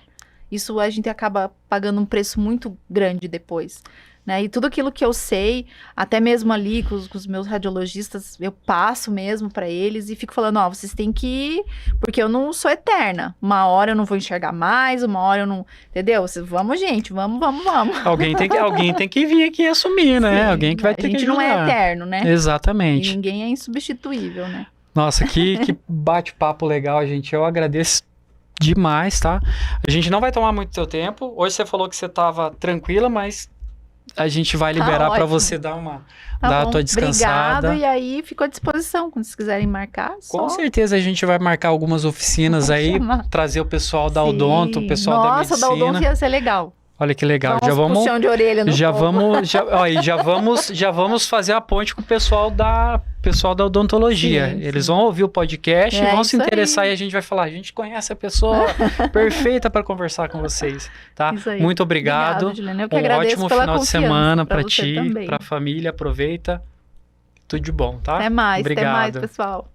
Isso a gente acaba pagando um preço muito grande depois. Né? E tudo aquilo que eu sei, até mesmo ali com os meus radiologistas, eu passo mesmo para eles e fico falando, ó, vocês têm que ir, porque eu não sou eterna. Uma hora eu não vou enxergar mais, uma hora eu não... Entendeu? Vamos, gente, vamos. Alguém tem que vir aqui assumir, né? Sim, Alguém que vai ter que ajudar. A gente não é eterno, né? Exatamente. E ninguém é insubstituível, né? Nossa, que bate-papo legal, gente. Eu agradeço demais, tá? A gente não vai tomar muito seu tempo. Hoje você falou que você estava tranquila, mas a gente vai liberar para você dar a tua descansada. Obrigado, e aí fico à disposição, quando vocês quiserem marcar. Com certeza a gente vai marcar algumas oficinas aí, trazer o pessoal da Odonto, o pessoal da medicina. Nossa, da Odonto ia ser legal. Olha que legal. Puxão de orelha no já vamos fazer a ponte com o pessoal da odontologia. Sim. Eles vão ouvir o podcast e vão se interessar aí. E a gente vai falar, a gente conhece a pessoa perfeita para conversar com vocês, tá? Muito obrigado. Obrigado, Juliana. Eu que agradeço ótimo pela final de semana para ti, também. para a família. Aproveita. Tudo de bom, tá? Até mais, Obrigado. pessoal.